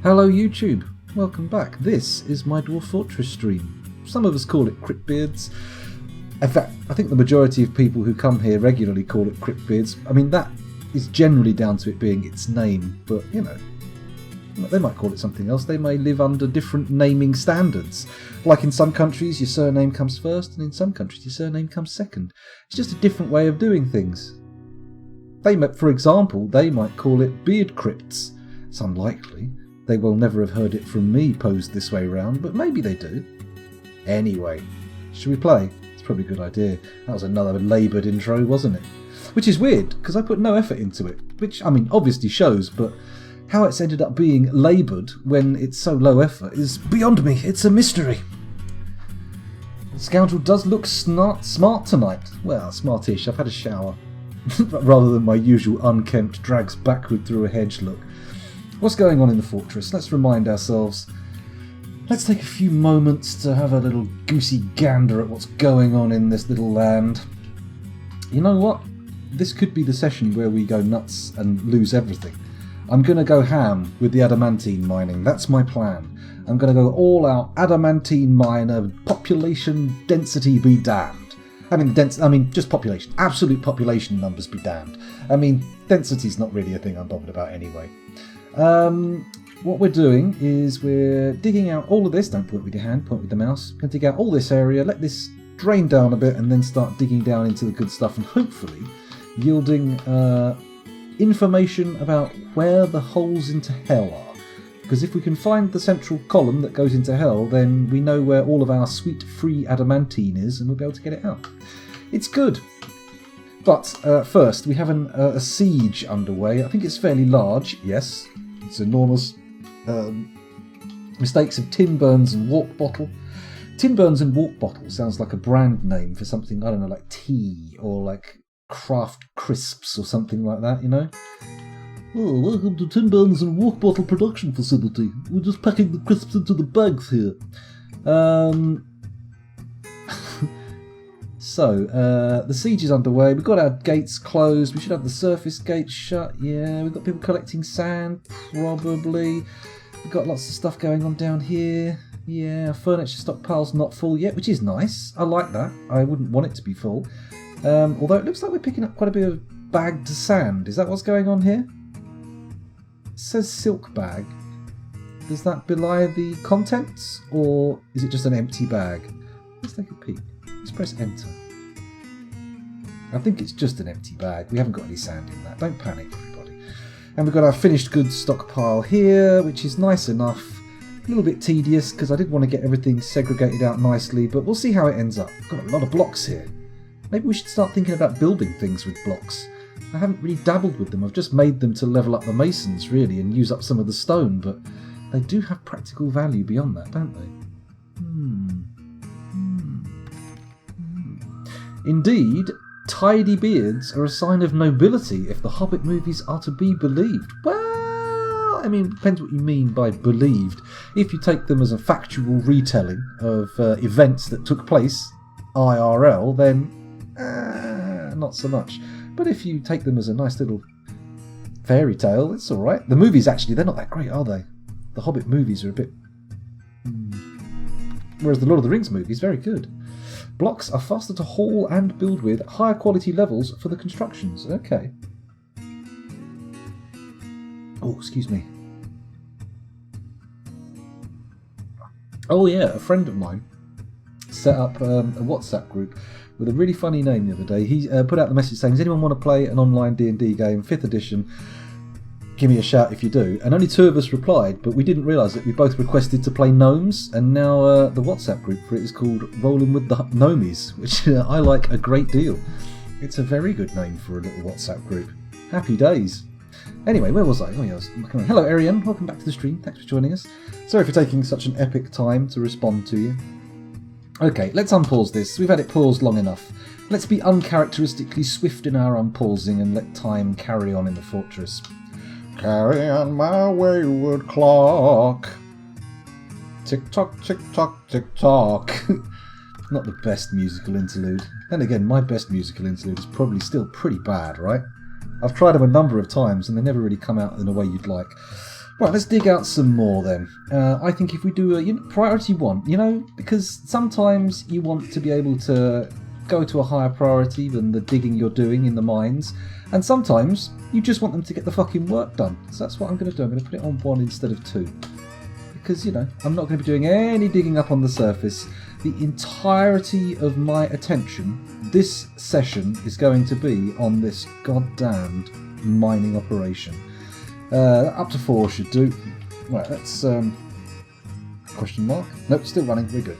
Hello YouTube, welcome back. This is my Dwarf Fortress stream. Some of us call it Cryptbeards. In fact, I think the majority of people who come here regularly call it Cryptbeards. I mean, that is generally down to it being its name, but you know, they might call it something else. They may live under different naming standards. Like in some countries, your surname comes first, and in some countries, your surname comes second. It's just a different way of doing things. For example, they might call it Beard Crypts. It's unlikely. They will never have heard it from me posed this way round, but maybe they do. Anyway, should we play? It's probably a good idea. That was another laboured intro, wasn't it? Which is weird, because I put no effort into it. Which, I mean, obviously shows, but how it's ended up being laboured when it's so low effort is beyond me. It's a mystery. The scoundrel does look smart tonight. Well, smartish. I've had a shower. Rather than my usual unkempt drags backward through a hedge look. What's going on in the fortress? Let's remind ourselves. Let's take a few moments to have a little goosey gander at what's going on in this little land. You know what? This could be the session where we go nuts and lose everything. I'm going to go ham with the adamantine mining. That's my plan. I'm going to go all out adamantine miner, population density be damned. I mean, just population. Absolute population numbers be damned. I mean, density's not really a thing I'm bothered about anyway. What we're doing is we're digging out all of this. Don't point with your hand, point with the mouse. We're going to dig out all this area, let this drain down a bit, and then start digging down into the good stuff, and hopefully yielding information about where the holes into hell are. Because if we can find the central column that goes into hell, then we know where all of our sweet free adamantine is, and we'll be able to get it out. It's good. But first, we have a siege underway. I think it's fairly large. Yes, it's enormous. Mistakes of Tin Burns and Walk Bottle. Tin Burns and Walk Bottle sounds like a brand name for something, I don't know, like tea or like Kraft Crisps or something like that, you know? Oh, welcome to Tin Burns and Walk Bottle production facility. We're just packing the crisps into the bags here. So, the siege is underway. We've got our gates closed. We should have the surface gates shut. Yeah, we've got people collecting sand, probably. We've got lots of stuff going on down here. Yeah, furniture stockpile's not full yet, which is nice. I like that. I wouldn't want it to be full. Although it looks like we're picking up quite a bit of bagged sand. Is that what's going on here? It says silk bag. Does that belie the contents, or is it just an empty bag? Let's take a peek. Let's press enter. I think it's just an empty bag. We haven't got any sand in that. Don't panic, everybody. And we've got our finished goods stockpile here, which is nice enough. A little bit tedious because I did want to get everything segregated out nicely, but we'll see how it ends up. We've got a lot of blocks here. Maybe we should start thinking about building things with blocks. I haven't really dabbled with them. I've just made them to level up the masons, really, and use up some of the stone, but they do have practical value beyond that, don't they? Indeed, tidy beards are a sign of nobility if the Hobbit movies are to be believed. Well, I mean, it depends what you mean by believed. If you take them as a factual retelling of events that took place IRL, then not so much. But if you take them as a nice little fairy tale, it's alright. The movies, actually, they're not that great, are they? The Hobbit movies are a bit... Whereas the Lord of the Rings movies, very good. Blocks are faster to haul and build with, higher quality levels for the constructions. Okay. Oh, excuse me. Oh yeah, a friend of mine set up a WhatsApp group with a really funny name the other day. He put out the message saying, does anyone want to play an online D&D game, 5th edition? Give me a shout if you do. And only 2 of us replied, but we didn't realise that we both requested to play gnomes, and now the WhatsApp group for it is called Rolling with the Gnomies, which I like a great deal. It's a very good name for a little WhatsApp group. Happy days. Anyway, where was I? Oh yeah, I was looking around. Hello Ariane, welcome back to the stream. Thanks for joining us. Sorry for taking such an epic time to respond to you. Okay, let's unpause this. We've had it paused long enough. Let's be uncharacteristically swift in our unpausing and let time carry on in the fortress. Carry on my wayward clock. Tick-tock, tick-tock, tick-tock. Not the best musical interlude. Then again, my best musical interlude is probably still pretty bad, right? I've tried them a number of times and they never really come out in a way you'd like. Right, let's dig out some more then. I think if we do a priority 1, because sometimes you want to be able to go to a higher priority than the digging you're doing in the mines, and sometimes you just want them to get the fucking work done. So that's what I'm going to do. I'm going to put it on 1 instead of 2. Because, I'm not going to be doing any digging up on the surface. The entirety of my attention this session is going to be on this goddamned mining operation. Up to 4 should do. Right, that's question mark. Nope, still running. We're good.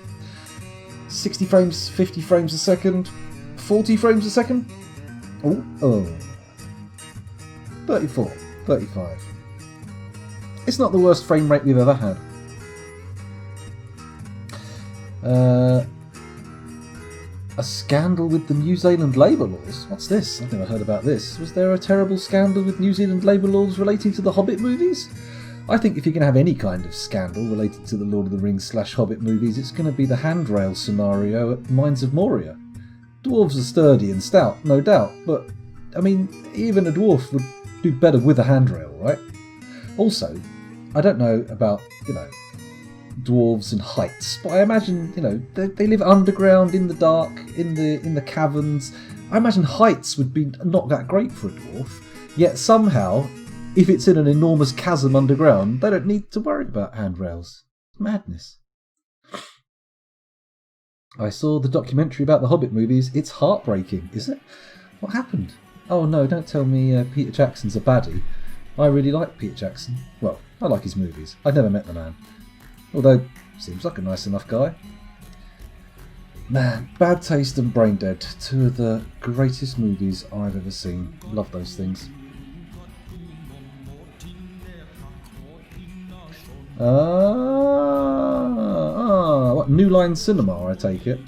60 frames, 50 frames a second, 40 frames a second. Oh, 34, 35. It's not the worst frame rate we've ever had. A scandal with the New Zealand labour laws? What's this? I've never heard about this. Was there a terrible scandal with New Zealand labour laws relating to the Hobbit movies? I think if you're going to have any kind of scandal related to the Lord of the Rings / Hobbit movies, it's going to be the handrail scenario at Mines of Moria. Dwarves are sturdy and stout, no doubt, but, even a dwarf would do better with a handrail, right? Also, I don't know about, dwarves and heights, but I imagine, they live underground in the dark, in the caverns. I imagine heights would be not that great for a dwarf, yet somehow, if it's in an enormous chasm underground, they don't need to worry about handrails. Madness. I saw the documentary about the Hobbit movies. It's heartbreaking, is it? What happened? Oh no, don't tell me Peter Jackson's a baddie. I really like Peter Jackson. Well, I like his movies. I've never met the man. Although, seems like a nice enough guy. Man, Bad Taste and Brain Dead, 2 of the greatest movies I've ever seen. Love those things. What, New Line Cinema, I take it?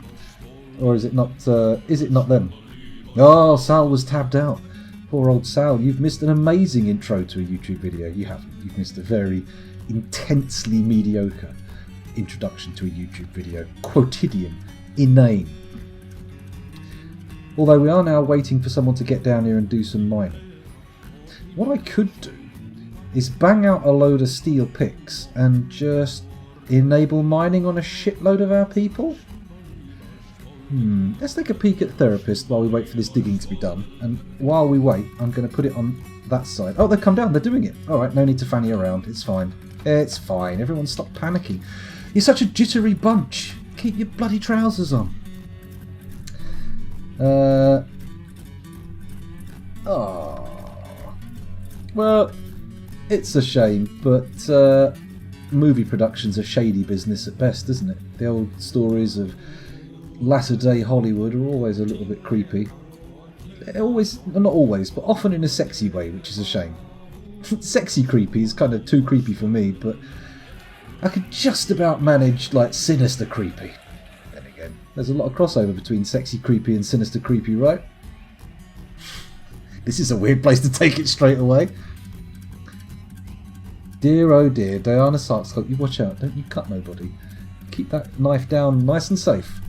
Or is it not them? Oh, Sal was tabbed out. Poor old Sal, you've missed an amazing intro to a YouTube video. You haven't. You've missed a very intensely mediocre introduction to a YouTube video. Quotidian. Inane. Although we are now waiting for someone to get down here and do some mining. What I could do is bang out a load of steel picks and just enable mining on a shitload of our people. Let's take a peek at Therapist while we wait for this digging to be done. And while we wait, I'm going to put it on that side. Oh, they've come down. They're doing it. All right, no need to fanny around. It's fine. It's fine. Everyone stop panicking. You're such a jittery bunch. Keep your bloody trousers on. Well, it's a shame, but movie production's a shady business at best, isn't it? The old stories of latter-day Hollywood are always a little bit creepy. Always, not always, but often in a sexy way, which is a shame. Sexy creepy is kind of too creepy for me, but I could just about manage, sinister creepy. Then again, there's a lot of crossover between sexy creepy and sinister creepy, right? This is a weird place to take it straight away. Dear oh dear, Diana Sark's, you watch out, don't you cut nobody. Keep that knife down nice and safe.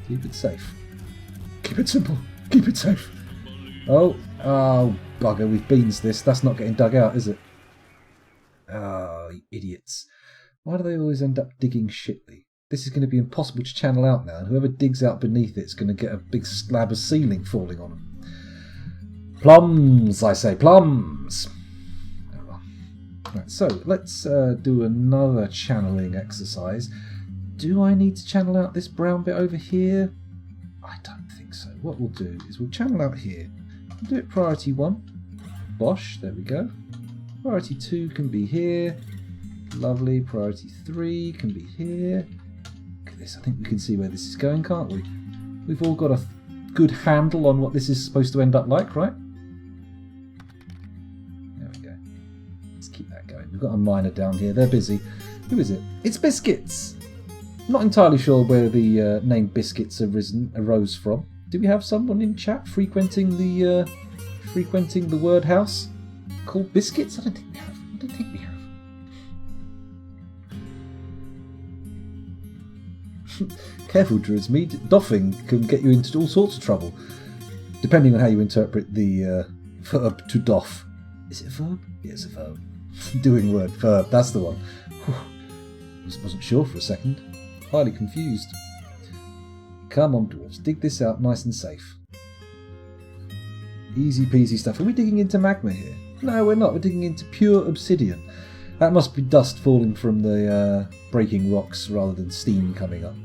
Keep it safe. Keep it simple. Keep it safe. Oh, bugger, we've beans this. That's not getting dug out, is it? Oh, you idiots. Why do they always end up digging shitly? This is going to be impossible to channel out now, and whoever digs out beneath it is going to get a big slab of ceiling falling on them. Plums, I say, plums! Oh, well. Right, so, let's do another channeling exercise. Do I need to channel out this brown bit over here? I don't think so. What we'll do is we'll channel out here. We'll do it priority 1. Bosh, there we go. Priority 2 can be here. Lovely. Priority 3 can be here. Look at this. I think we can see where this is going, can't we? We've all got a good handle on what this is supposed to end up like, right? There we go. Let's keep that going. We've got a miner down here. They're busy. Who is it? It's Biscuits! Not entirely sure where the name Biscuits arose from. Do we have someone in chat frequenting the word house called Biscuits? I don't think we have. Careful, Druids. Doffing can get you into all sorts of trouble, depending on how you interpret the verb to doff. Is it a verb? Yeah, it's a verb. Doing word, verb, that's the one. Just wasn't sure for a second. Highly confused. Come on, dwarves, dig this out nice and safe. Easy peasy stuff. Are we digging into magma here? No, we're not. We're digging into pure obsidian. That must be dust falling from the breaking rocks rather than steam coming up.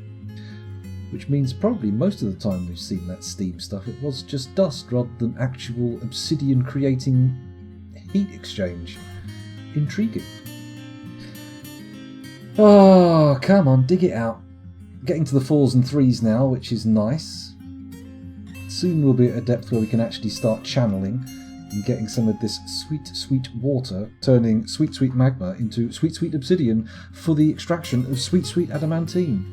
Which means probably most of the time we've seen that steam stuff, it was just dust rather than actual obsidian creating heat exchange. Intriguing. Oh, come on, dig it out. Getting to the 4s and 3s now, which is nice. Soon we'll be at a depth where we can actually start channeling and getting some of this sweet, sweet water, turning sweet, sweet magma into sweet, sweet obsidian for the extraction of sweet, sweet adamantine.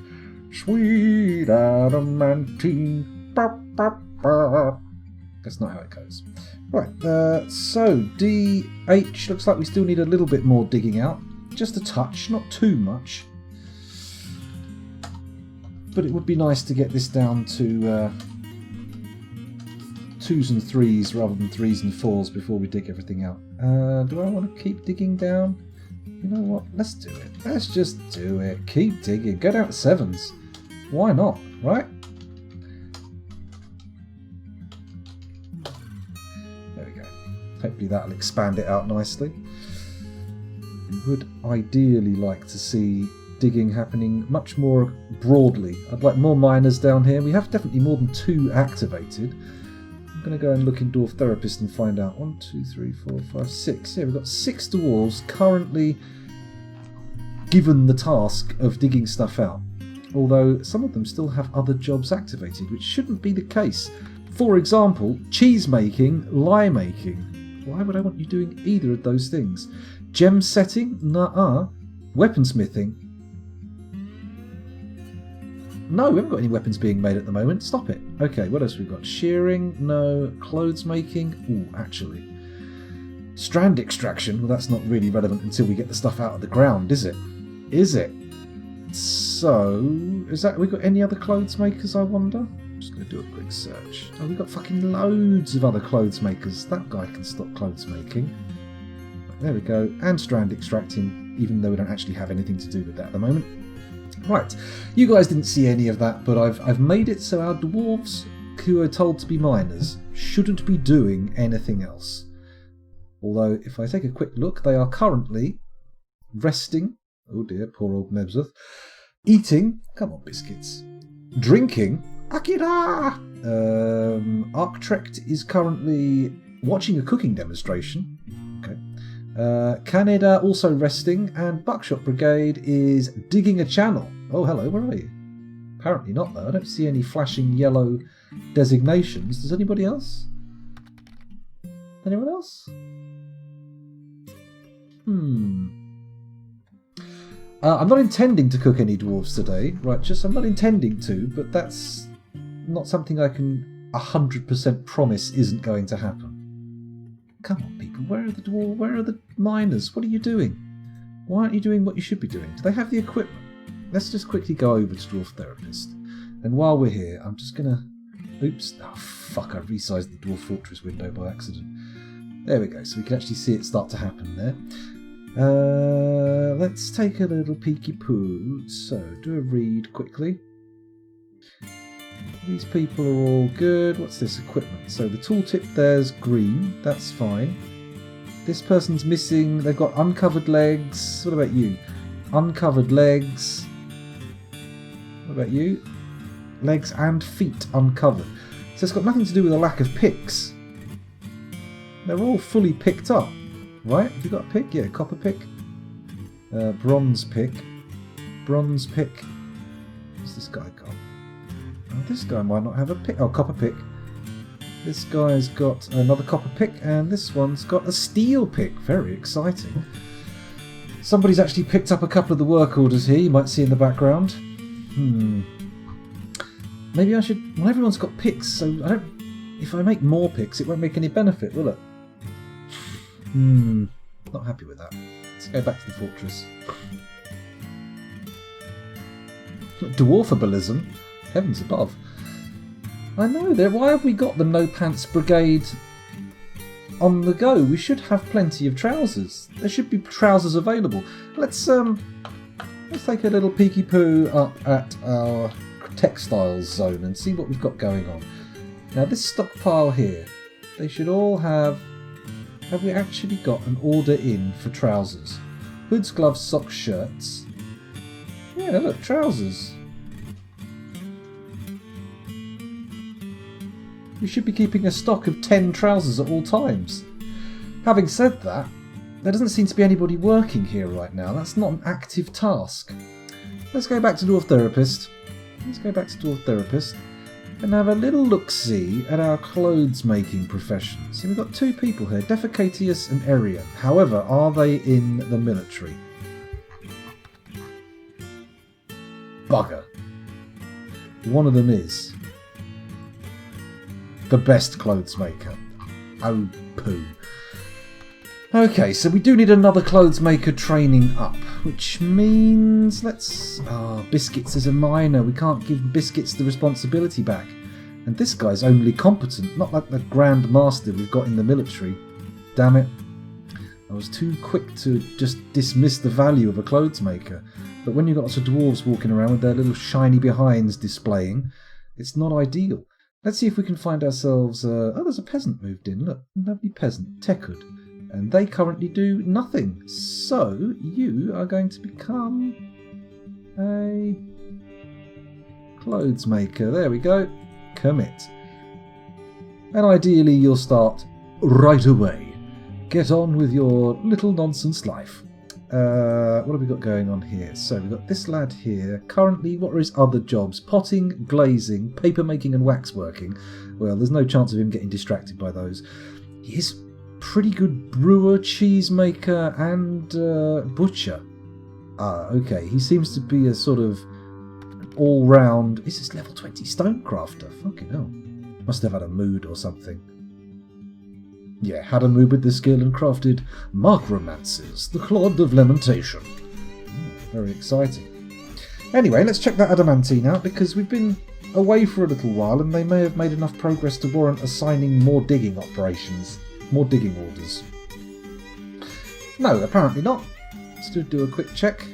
Sweet adamantine. Ba, ba, ba. That's not how it goes. Right, so DH looks like we still need a little bit more digging out. Just a touch, not too much. But it would be nice to get this down to 2s and 3s rather than 3s and 4s before we dig everything out. Do I want to keep digging down? You know what? Let's do it. Let's just do it. Keep digging. Go down to 7s. Why not, right? There we go. Hopefully that'll expand it out nicely. We would ideally like to see digging happening much more broadly. I'd like more miners down here. We have definitely more than 2 activated. I'm going to go and look in Dwarf Therapist and find out. 1, 2, 3, 4, 5, 6. Yeah, we've got 6 dwarves currently given the task of digging stuff out. Although some of them still have other jobs activated, which shouldn't be the case. For example, cheese making, lye making. Why would I want you doing either of those things? Gem setting? Nuh-uh. Weaponsmithing? No, we haven't got any weapons being made at the moment. Stop it. Okay, what else have we got? Shearing? No. Clothes making? Ooh, actually. Strand extraction? Well, that's not really relevant until we get the stuff out of the ground, is it? Is it? So, we got any other clothes makers, I wonder? I'm just going to do a quick search. Oh, we've got fucking loads of other clothes makers. That guy can stop clothes making. There we go. And strand extracting, even though we don't actually have anything to do with that at the moment. Right, you guys didn't see any of that, but I've made it so our dwarves, who are told to be miners, shouldn't be doing anything else. Although, if I take a quick look, they are currently resting. Oh dear, poor old Nebzeth. Eating. Come on, biscuits. Drinking. Akira! Arctrekt is currently watching a cooking demonstration. Okay. Canada also resting, and Buckshot Brigade is digging a channel. Oh, hello, where are you? Apparently not, though. I don't see any flashing yellow designations. Does anybody else? Anyone else? I'm not intending to cook any dwarves today. Right, I'm not intending to, but that's not something I can 100% promise isn't going to happen. Come on, people. Where are the dwarves? Where are the miners? What are you doing? Why aren't you doing what you should be doing? Do they have the equipment? Let's just quickly go over to Dwarf Therapist. And while we're here, I'm just going to... Oops. Oh, fuck. I resized the Dwarf Fortress window by accident. There we go. So we can actually see it start to happen there. Let's take a little peeky poo. So, do a read quickly. These people are all good. What's this equipment? So the tooltip there's green. That's fine. This person's missing. They've got uncovered legs. What about you? Uncovered legs. What about you? Legs and feet uncovered. So it's got nothing to do with a lack of picks. They're all fully picked up. Right? Have you got a pick? Yeah, copper pick. Bronze pick. Bronze pick. What's this guy got? Oh, this guy might not have a pick. Oh, copper pick. This guy's got another copper pick, and this one's got a steel pick. Very exciting. Somebody's actually picked up a couple of the work orders here, you might see in the background. Maybe I should... Well, everyone's got picks, so I don't... If I make more picks, it won't make any benefit, will it? Not happy with that. Let's go back to the fortress. Dwarfabilism? Heavens above. I know, why have we got the No Pants Brigade on the go. We should have plenty of trousers. There should be trousers available. Let's take a little peeky poo up at our textiles zone and see what we've got going on. Now this stockpile here, they should all have we actually got an order in for trousers? Hoods, gloves, socks, shirts. Yeah, look, trousers. We should be keeping a stock of 10 trousers at all times. Having said that, there doesn't seem to be anybody working here right now. That's not an active task. Let's go back to Dwarf Therapist. And have a little look-see at our clothes-making profession. So we've got 2 people here, Defecatius and Arian. However, are they in the military? Bugger. One of them is the best clothes maker. Oh, poo. Okay, so we do need another clothes maker training up, which means let's... Biscuits is a minor. We can't give Biscuits the responsibility back. And this guy's only competent, not like the Grand Master we've got in the military. Damn it. I was too quick to just dismiss the value of a clothes maker. But when you've got lots of dwarves walking around with their little shiny behinds displaying, it's not ideal. Let's see if we can find ourselves... oh, there's a peasant moved in. Look, lovely peasant. Tekud. And they currently do nothing. So, you are going to become a clothes maker. There we go. Commit. And ideally you'll start right away. Get on with your little nonsense life. What have we got going on here? So we've got this lad here. Currently, what are his other jobs? Potting, glazing, paper making and waxworking. Well, there's no chance of him getting distracted by those. He is pretty good brewer, cheesemaker and butcher. Okay. He seems to be a sort of all-round... Is this level 20 stonecrafter? Fucking hell. Must have had a mood or something. Yeah, had a mood with the skill and crafted Markromances, the Clod of Lamentation. Very exciting. Anyway, let's check that adamantine out, because we've been away for a little while and they may have made enough progress to warrant assigning more digging operations. More digging orders. No, apparently not. Let's do a quick check.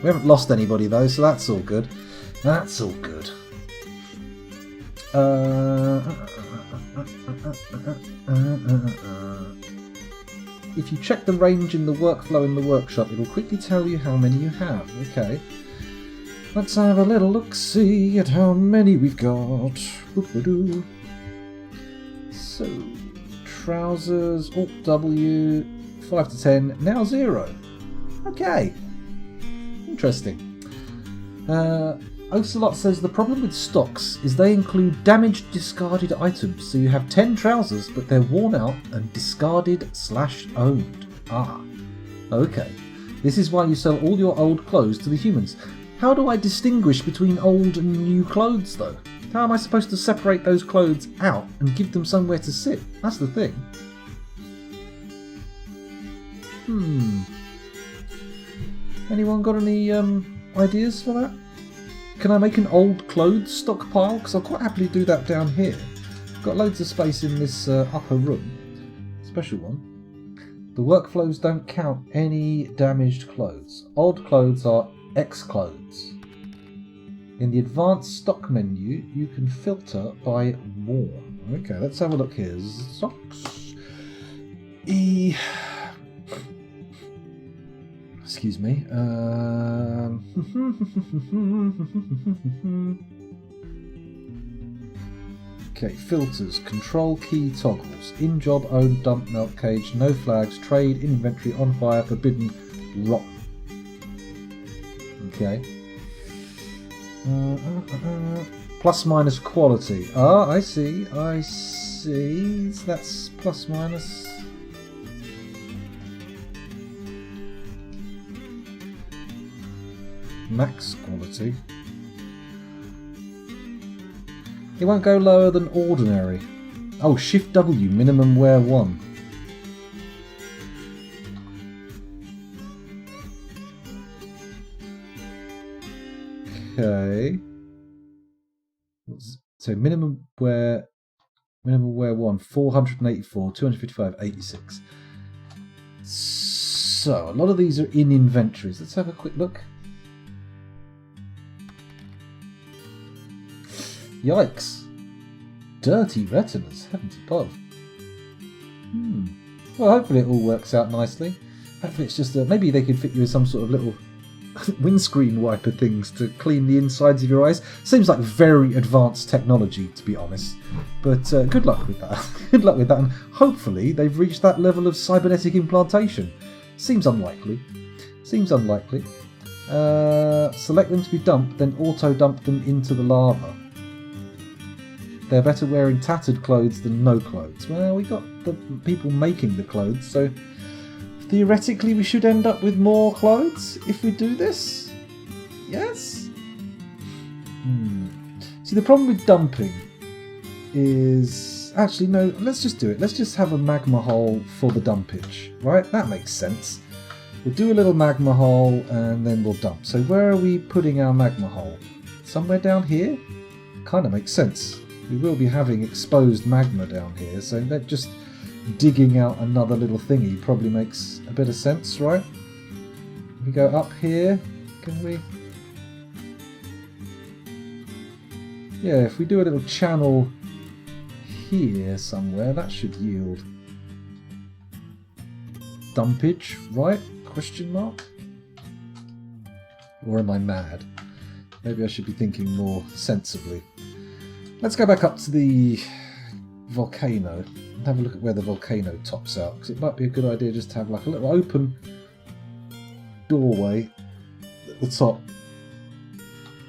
We haven't lost anybody though, so that's all good. That's all good. If you check the range in the workflow in the workshop, it'll quickly tell you how many you have. Okay. Let's have a little look-see at how many we've got. So, trousers, Alt-W, 5 to 10, now 0. Okay. Interesting. Ocelot says the problem with stocks is they include damaged, discarded items. So you have 10 trousers, but they're worn out and discarded/owned. Ah, okay. This is why you sell all your old clothes to the humans. How do I distinguish between old and new clothes, though? How am I supposed to separate those clothes out and give them somewhere to sit? That's the thing. Anyone got any ideas for that? Can I make an old clothes stockpile? Because I'll quite happily do that down here. Got loads of space in this upper room. Special one. The workflows don't count any damaged clothes. Old clothes are X clothes. In the advanced stock menu, you can filter by worn. Okay, let's have a look here. Socks. Excuse me. Okay, filters, control key toggles, in job, owned, dump, melt cage, no flags, trade, inventory, on fire, forbidden, rotten. Okay. Plus minus quality. Ah, I see. So that's plus minus. Max quality. It won't go lower than ordinary. Oh, Shift W, minimum wear 1. Okay. So minimum wear Minimum wear 1, 484, 255, 86. So, a lot of these are in inventories. Let's have a quick look. Yikes. Dirty retinas, heavens above. Well, hopefully it all works out nicely. Hopefully it's just maybe they could fit you with some sort of little windscreen wiper things to clean the insides of your eyes. Seems like very advanced technology, to be honest. But good luck with that. Good luck with that, and hopefully they've reached that level of cybernetic implantation. Seems unlikely. Seems unlikely. Select them to be dumped, then auto-dump them into the lava. They're better wearing tattered clothes than no clothes. Well, we got the people making the clothes, so theoretically we should end up with more clothes if we do this. Yes? See, the problem with dumping is... Actually, no, let's just do it. Let's just have a magma hole for the dumpage, right? That makes sense. We'll do a little magma hole and then we'll dump. So where are we putting our magma hole? Somewhere down here? Kind of makes sense. We will be having exposed magma down here, so that just digging out another little thingy probably makes a bit of sense, right? If we go up here, can we... Yeah, if we do a little channel here somewhere, that should yield dumpage, right? Question mark? Or am I mad? Maybe I should be thinking more sensibly. Let's go back up to the volcano and have a look at where the volcano tops out, because it might be a good idea just to have like a little open doorway at the top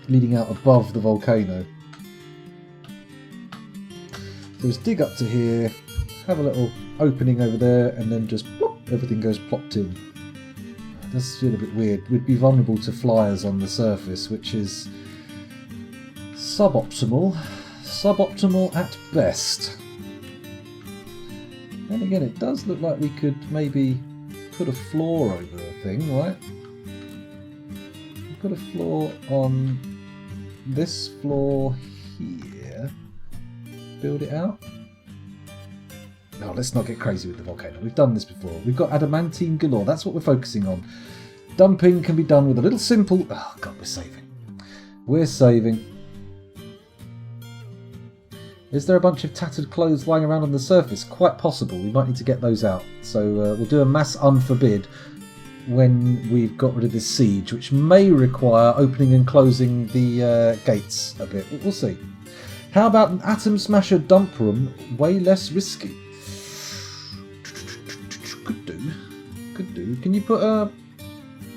leading out above the volcano. So just dig up to here, have a little opening over there, and then just plop, everything goes plopped in. It does feel a bit weird. We'd be vulnerable to flyers on the surface, which is suboptimal. Suboptimal at best. And again, it does look like we could maybe put a floor over the thing, right? Put a floor on this floor here. Build it out. No, let's not get crazy with the volcano. We've done this before. We've got adamantine galore. That's what we're focusing on. Dumping can be done with a little simple... Oh, God, we're saving. We're saving. Is there a bunch of tattered clothes lying around on the surface? Quite possible. We might need to get those out. So we'll do a mass unforbid when we've got rid of this siege, which may require opening and closing the gates a bit. We'll see. How about an atom smasher dump room? Way less risky. Could do. Could do. Can you put a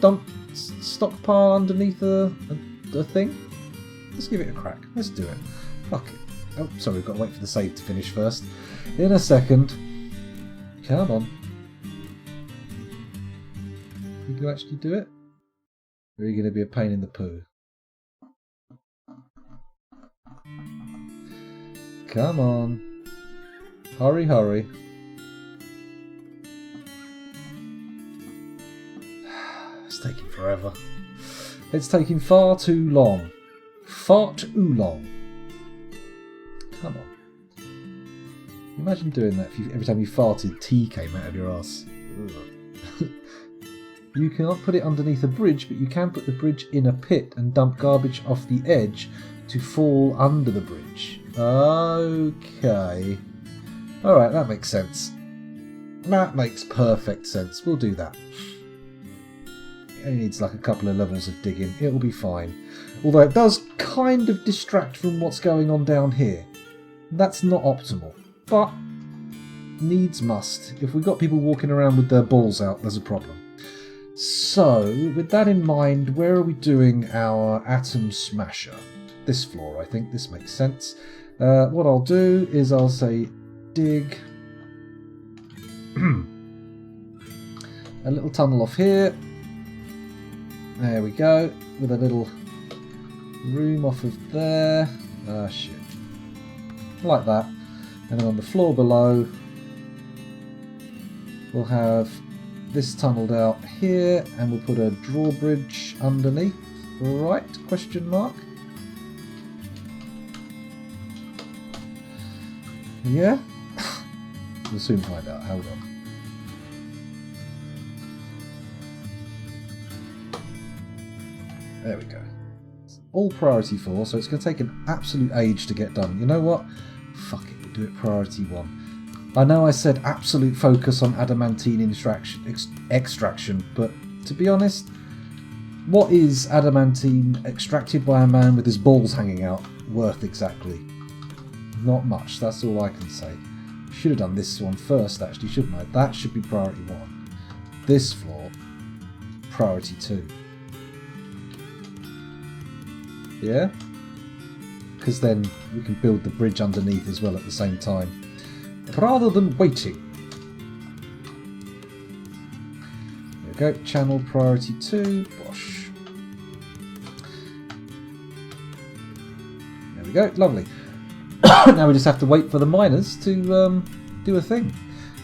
dump stockpile underneath a thing? Let's give it a crack. Let's do it. Fuck it. Oh, sorry, we've got to wait for the save to finish first. In a second. Come on. You can actually do it? Or are you going to be a pain in the poo? Come on. Hurry, hurry. It's taking forever. It's taking far too long. Far too long. Come on. Imagine doing that if every time you farted, tea came out of your ass. You cannot put it underneath a bridge, but you can put the bridge in a pit and dump garbage off the edge to fall under the bridge. Okay. Alright, that makes sense. That makes perfect sense. We'll do that. It only needs like a couple of levels of digging. It'll be fine. Although it does kind of distract from what's going on down here. That's not optimal, but needs must. If we've got people walking around with their balls out, there's a problem. So, with that in mind, where are we doing our atom smasher? This floor, I think. This makes sense. What I'll do is I'll say dig a little tunnel off here. There we go. With a little room off of there. Ah, shit. Like that, and then on the floor below we'll have this tunnelled out here, and we'll put a drawbridge underneath, right? Question mark. Yeah? We'll soon find out. Hold on. There we go. It's all priority 4, so it's going to take an absolute age to get done. You know what? Fuck it, we'll do it priority 1. I know I said absolute focus on adamantine extraction, but to be honest, what is adamantine extracted by a man with his balls hanging out worth exactly? Not much, that's all I can say. Should have done this one first, actually, shouldn't I? That should be priority 1. This floor, priority 2. Yeah? Because then we can build the bridge underneath as well at the same time, rather than waiting. There we go, channel priority 2, bosh. There we go, lovely. Now we just have to wait for the miners to do a thing.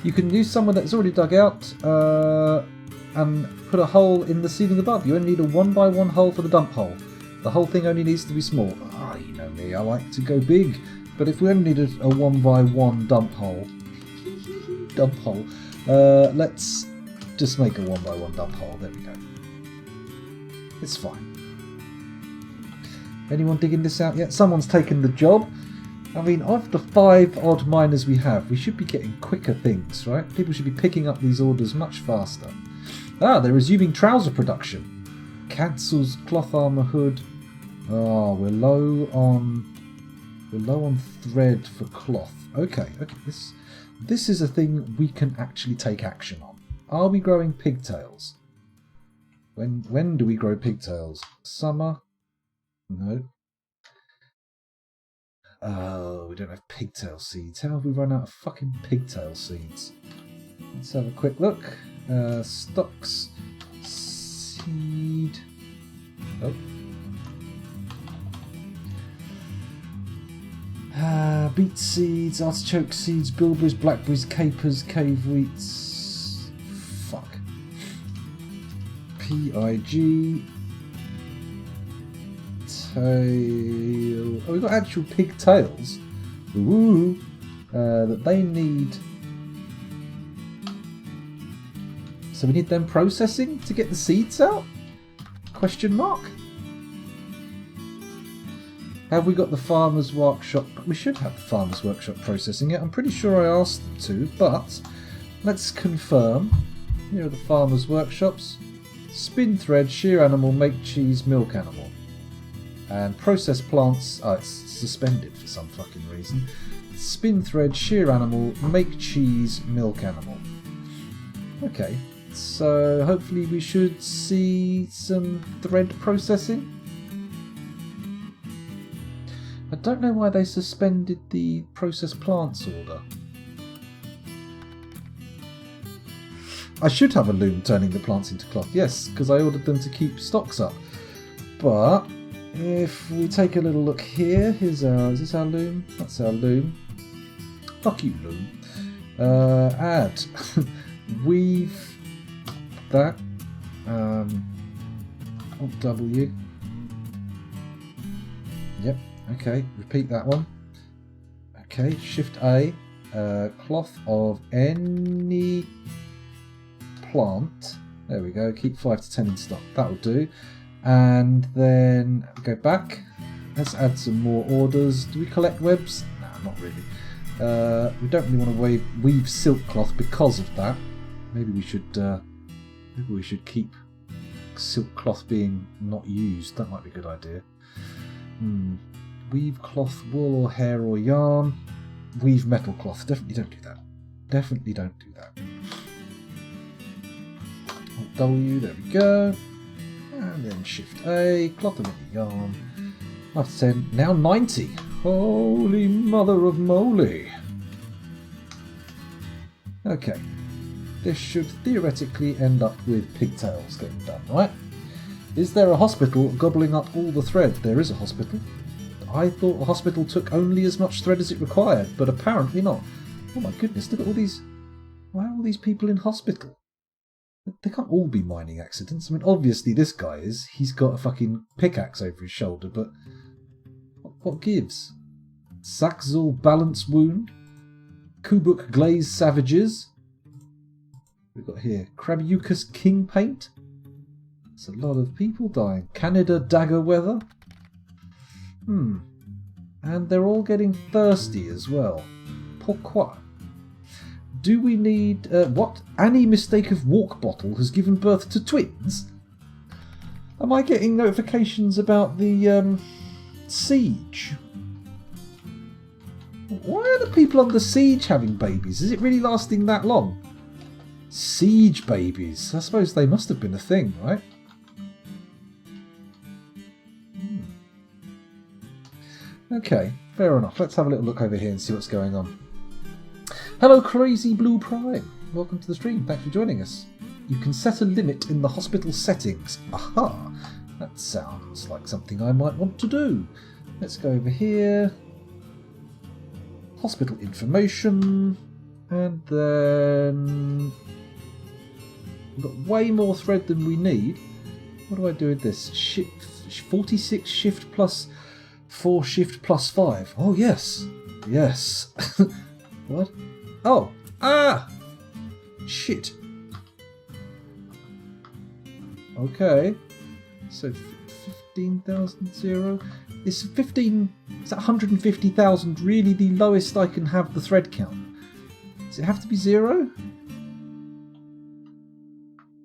You can use someone that's already dug out and put a hole in the ceiling above. You only need a 1x1 hole for the dump hole. The whole thing only needs to be small. Ah, you know me, I like to go big. But if we only needed a 1x1 dump hole, let's just make a 1x1 dump hole. There we go. It's fine. Anyone digging this out yet? Someone's taken the job. I mean, of the 5 odd miners we have, we should be getting quicker things, right? People should be picking up these orders much faster. Ah, they're resuming trouser production. Cancels cloth armor hood. Oh, we're low on thread for cloth. Okay. This is a thing we can actually take action on. Are we growing pigtails? When do we grow pigtails? Summer? No. Oh, we don't have pigtail seeds. How have we run out of fucking pigtail seeds? Let's have a quick look. Stocks. Seed. Oh. Beet seeds, artichoke seeds, bilberries, blackberries, capers, cave wheats. Fuck. Pig. Tail. Oh, we've got actual pigtails. Ooh. That they need. So we need them processing to get the seeds out? Question mark? Have we got the Farmer's Workshop? We should have the Farmer's Workshop processing it. I'm pretty sure I asked them to, but let's confirm. Here are the Farmer's Workshops. Spin thread, shear animal, make cheese, milk animal. And process plants. Oh, it's suspended for some fucking reason. Spin thread, shear animal, make cheese, milk animal. Okay, so hopefully we should see some thread processing. I don't know why they suspended the process plants order. I should have a loom turning the plants into cloth, yes, because I ordered them to keep stocks up. But if we take a little look here, is this our loom? That's our loom. Fuck you, loom. Add. Weave that. Alt W. Yep. Okay, repeat that one. Okay, Shift A, cloth of any plant. There we go, keep 5 to 10 in stock. That'll do. And then go back. Let's add some more orders. Do we collect webs? No, not really. We don't really want to weave silk cloth because of that. Maybe we should keep silk cloth being not used. That might be a good idea. Weave cloth, wool or hair or yarn. Weave metal cloth. Definitely don't do that. Definitely don't do that. Alt W, there we go. And then Shift A, cloth of any yarn. After 10, now 90. Holy mother of moly. Okay. This should theoretically end up with pigtails getting done, right? Is there a hospital gobbling up all the thread? There is a hospital. I thought the hospital took only as much thread as it required, but apparently not. Oh my goodness, look at all these... Why are all these people in hospital? They can't all be mining accidents. I mean, obviously this guy is. He's got a fucking pickaxe over his shoulder, but... What gives? Saxal balance wound? Kubuk Glaze Savages. We've got here Krabucus King Paint. There's a lot of people dying. Canada Dagger Weather. And they're all getting thirsty as well. Pourquoi? Do we need... what? Annie Mistake of Walk Bottle has given birth to twins? Am I getting notifications about the siege? Why are the people on the siege having babies? Is it really lasting that long? Siege babies. I suppose they must have been a thing, right? Okay, fair enough. Let's have a little look over here and see what's going on. Hello, Crazy Blue Prime. Welcome to the stream. Thanks for joining us. You can set a limit in the hospital settings. Aha! That sounds like something I might want to do. Let's go over here. Hospital information. And then... we've got way more thread than we need. What do I do with this? 46 shift plus 4 shift plus 5. Oh, yes. Yes. What? Oh. Ah! Shit. Okay. So 15,000 zero. Is 15... is that 150,000 really the lowest I can have the thread count? Does it have to be 0?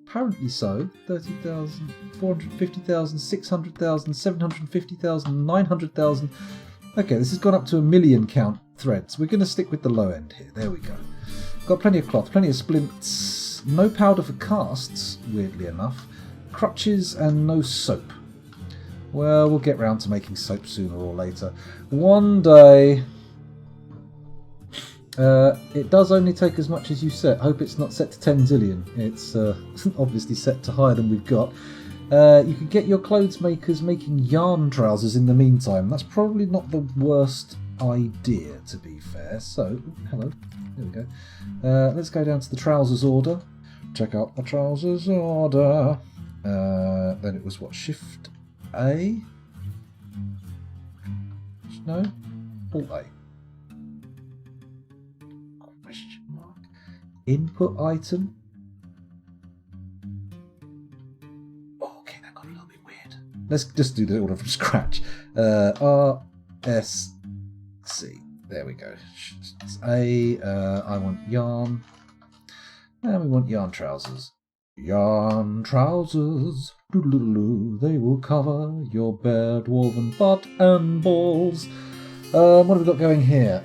Apparently so. 30,000, 450,000, 600,000, 750,000, 900,000. Okay, this has gone up to 1 million count threads. We're going to stick with the low end here. There we go. Got plenty of cloth, plenty of splints. No powder for casts, weirdly enough. Crutches and no soap. Well, we'll get round to making soap sooner or later. One day... it does only take as much as you set. Hope it's not set to 10 zillion. It's obviously set to higher than we've got. You can get your clothes makers making yarn trousers in the meantime. That's probably not the worst idea, to be fair. So, hello. There we go. Let's go down to the trousers order. Check out the trousers order. Then it was what? Shift A? No? Alt A. Question mark. Input item. Okay, that got a little bit weird. Let's just do the order from scratch. R, S, C. There we go. It's A. I want yarn. And we want yarn trousers. Yarn trousers. Doodle-doodle-doo. They will cover your bare dwarven butt and balls. What have we got going here?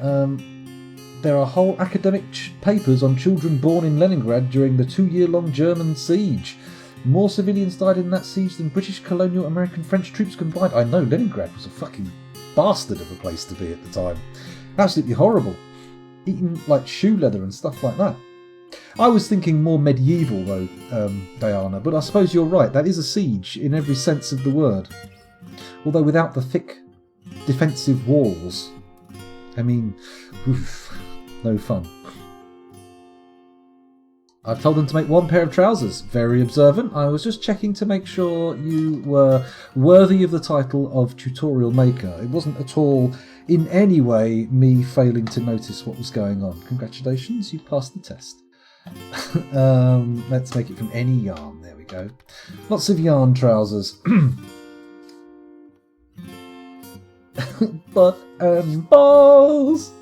There are whole academic papers on children born in Leningrad during the 2-year-long German siege. More civilians died in that siege than British, colonial, American, French troops combined. I know, Leningrad was a fucking bastard of a place to be at the time. Absolutely horrible. Eating like shoe leather and stuff like that. I was thinking more medieval though, Diana, but I suppose you're right. That is a siege in every sense of the word. Although without the thick defensive walls. I mean, oof, no fun. I've told them to make 1 pair of trousers. Very observant. I was just checking to make sure you were worthy of the title of tutorial maker. It wasn't at all in any way me failing to notice what was going on. Congratulations, you passed the test. Let's make it from any yarn. There we go. Lots of yarn trousers. Butt and balls.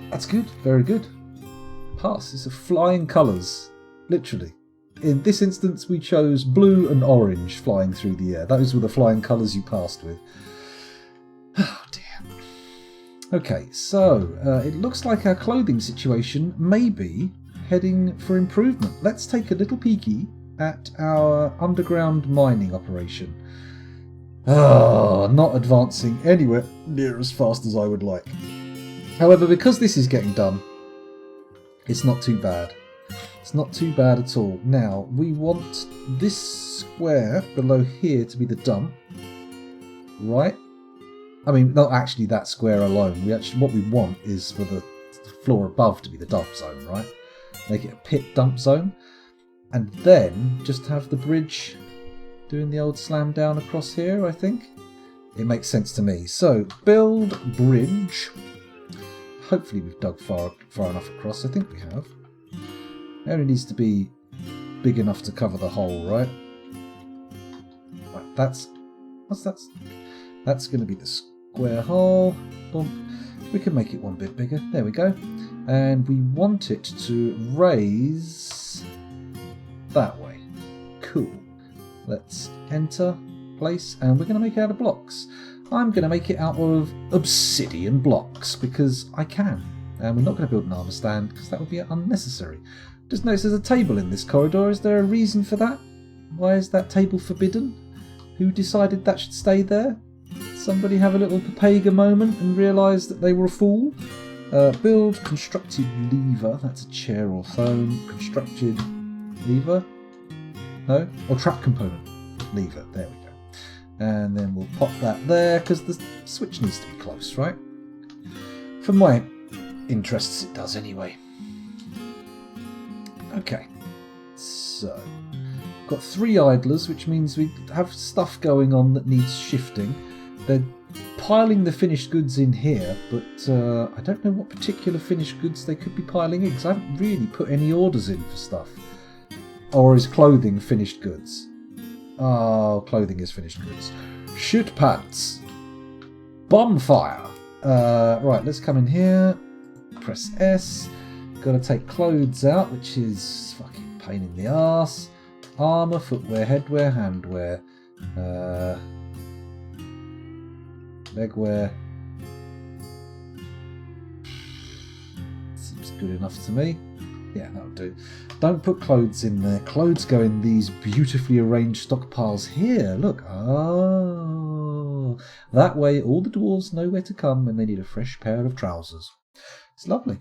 That's good. Very good. Pass. It's a flying colours. Literally. In this instance, we chose blue and orange flying through the air. Those were the flying colours you passed with. Oh dear. Okay, so it looks like our clothing situation may be heading for improvement. Let's take a little peeky at our underground mining operation. Not advancing anywhere near as fast as I would like. However, because this is getting done, it's not too bad. It's not too bad at all. Now, we want this square below here to be the dump, right? I mean, not actually that square alone. What we want is for the floor above to be the dump zone, right? Make it a pit dump zone. And then just have the bridge doing the old slam down across here, I think. It makes sense to me. So, build bridge. Hopefully we've dug far enough across. I think we have. It only needs to be big enough to cover the hole, right? Right, that's going to be the square hole. Bump. We can make it one bit bigger. There we go. And we want it to raise that way. Cool. Let's enter, place, and we're going to make it out of blocks. I'm going to make it out of obsidian blocks because I can. And we're not going to build an armor stand because that would be unnecessary. Just notice there's a table in this corridor. Is there a reason for that? Why is that table forbidden? Who decided that should stay there? Somebody have a little Papega moment and realise that they were a fool? Build constructed lever. That's a chair or phone. Constructed lever. No? Or trap component. Lever. There we go. And then we'll pop that there because the switch needs to be close, right? For my interests it does anyway. Okay. So, got 3 idlers, which means we have stuff going on that needs shifting. They're piling the finished goods in here, but I don't know what particular finished goods they could be piling in because I haven't really put any orders in for stuff. Or is clothing finished goods? Oh, clothing is finished goods. Shit pants. Bonfire. Right, let's come in here. Press S. Got to take clothes out, which is fucking pain in the arse. Armour, footwear, headwear, handwear. Legwear. Seems good enough to me. Yeah, that'll do. Don't put clothes in there. Clothes go in these beautifully arranged stockpiles here. Look. Oh. That way all the dwarves know where to come when they need a fresh pair of trousers. It's lovely.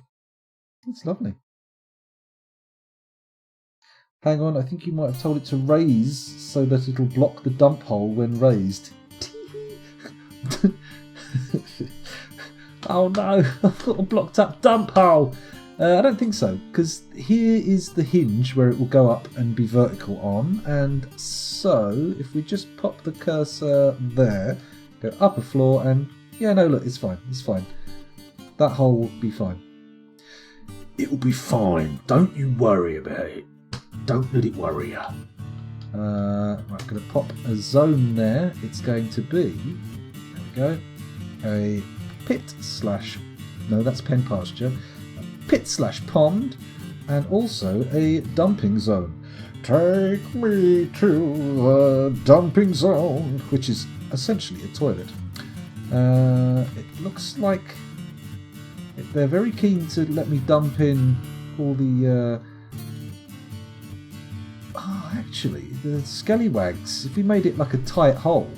It's lovely. Hang on, I think you might have told it to raise so that it'll block the dump hole when raised. Oh no, I've got a blocked up dump hole. I don't think so, because here is the hinge where it will go up and be vertical on, and so if we just pop the cursor there, go up a floor, and yeah, no, look, it's fine, it's fine. That hole will be fine. It'll be fine, don't you worry about it. Don't let it worry you. Right, I'm going to pop a zone there. It's going to be, there we go, a pit slash, no, that's pen pasture, a pit slash pond, and also a dumping zone. Take me to the dumping zone, which is essentially a toilet. It looks like they're very keen to let me dump in all the actually, the scallywags, if we made it like a tight hole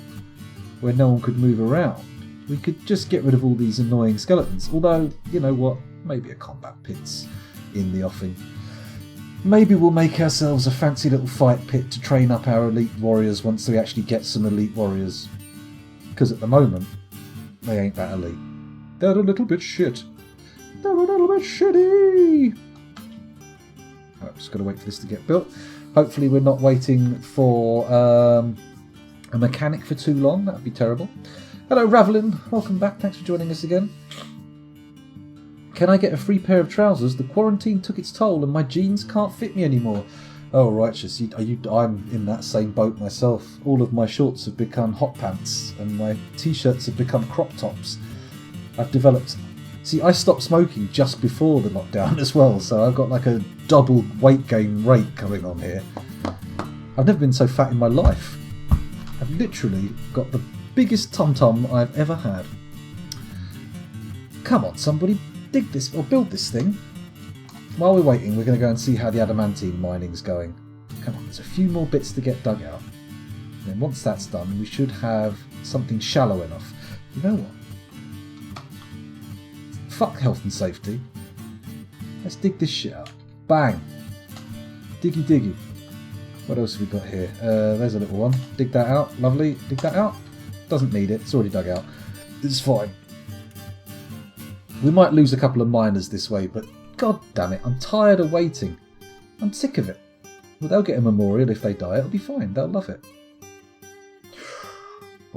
where no one could move around, we could just get rid of all these annoying skeletons. Although, you know what, maybe a combat pit's in the offing. Maybe we'll make ourselves a fancy little fight pit to train up our elite warriors once we actually get some elite warriors. Because at the moment, they ain't that elite. They're a little bit shit. They're a little bit shitty! Right, just got to wait for this to get built. Hopefully we're not waiting for a mechanic for too long. That would be terrible. Hello, Ravelin. Welcome back. Thanks for joining us again. Can I get a free pair of trousers? The quarantine took its toll and my jeans can't fit me anymore. Oh, righteous. I'm in that same boat myself. All of my shorts have become hot pants and my t-shirts have become crop tops. I've developed... See, I stopped smoking just before the lockdown as well, so I've got like a double weight gain rate coming on here. I've never been so fat in my life. I've literally got the biggest tum-tum I've ever had. Come on, somebody, dig this, or build this thing. While we're waiting, we're going to go and see how the adamantine mining's going. Come on, there's a few more bits to get dug out. And then once that's done, we should have something shallow enough. You know what? Fuck health and safety. Let's dig this shit out. Bang. Diggy diggy. What else have we got here? There's a little one. Dig that out. Lovely. Dig that out. Doesn't need it. It's already dug out. It's fine. We might lose a couple of miners this way, but god damn it, I'm tired of waiting. I'm sick of it. Well, they'll get a memorial if they die. It'll be fine. They'll love it.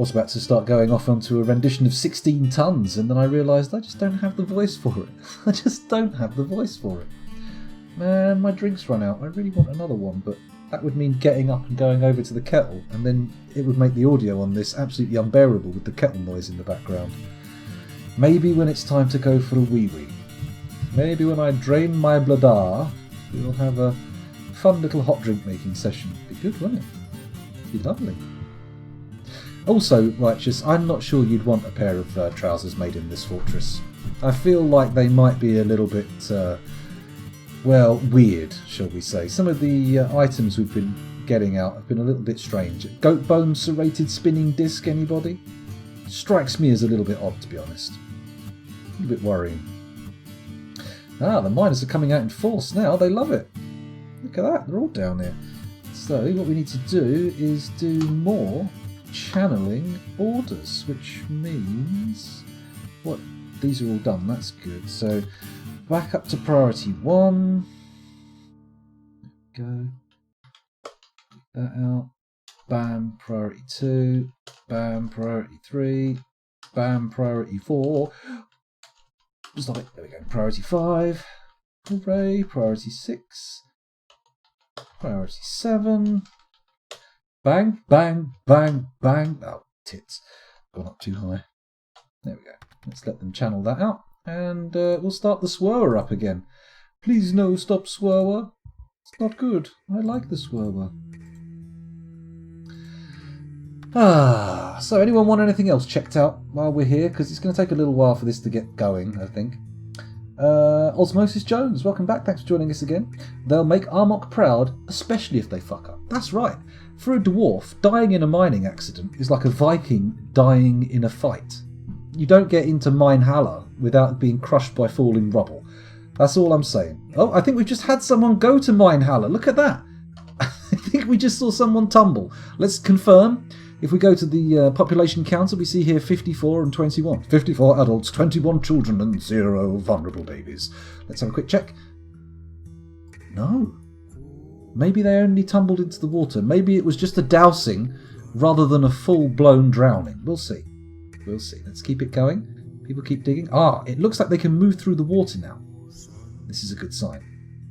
I was about to start going off onto a rendition of 16 Tons, and then I realised I just don't have the voice for it. I just don't have the voice for it. Man, my drink's run out. I really want another one, but that would mean getting up and going over to the kettle, and then it would make the audio on this absolutely unbearable with the kettle noise in the background. Maybe when it's time to go for a wee-wee. Maybe when I drain my bladder, we'll have a fun little hot drink making session. Be good, wouldn't it? Be lovely. Also, Righteous, I'm not sure you'd want a pair of trousers made in this fortress. I feel like they might be a little bit, well, weird, shall we say. Some of the items we've been getting out have been a little bit strange. Goat bone serrated spinning disc, anybody? Strikes me as a little bit odd, to be honest. A little bit worrying. Ah, the miners are coming out in force now. They love it. Look at that. They're all down there. So what we need to do is do more channeling orders, which means what? These are all done. That's good. So back up to priority 1. Go. Take that out. Bam. Priority 2. Bam. Priority 3. Bam. Priority 4. Stop it. There we go. Priority 5. Hooray. Priority 6. Priority 7. Bang, bang, bang, bang. Oh, tits. Gone up too high. There we go. Let's let them channel that out. And we'll start the swerwer up again. Please no, stop swerwer. It's not good. I like the swerwer. So anyone want anything else checked out while we're here? Because it's going to take a little while for this to get going, I think. Osmosis Jones, welcome back. Thanks for joining us again. They'll make Armok proud, especially if they fuck up. That's right. For a dwarf, dying in a mining accident is like a Viking dying in a fight. You don't get into Minehalla without being crushed by falling rubble. That's all I'm saying. Oh, I think we've just had someone go to Minehalla. Look at that. I think we just saw someone tumble. Let's confirm. If we go to the population counter, we see here 54 and 21. 54 adults, 21 children, and 0 vulnerable babies. Let's have a quick check. No. Maybe they only tumbled into the water. Maybe it was just a dousing rather than a full-blown drowning. We'll see. We'll see. Let's keep it going. People keep digging. Ah, it looks like they can move through the water now. This is a good sign.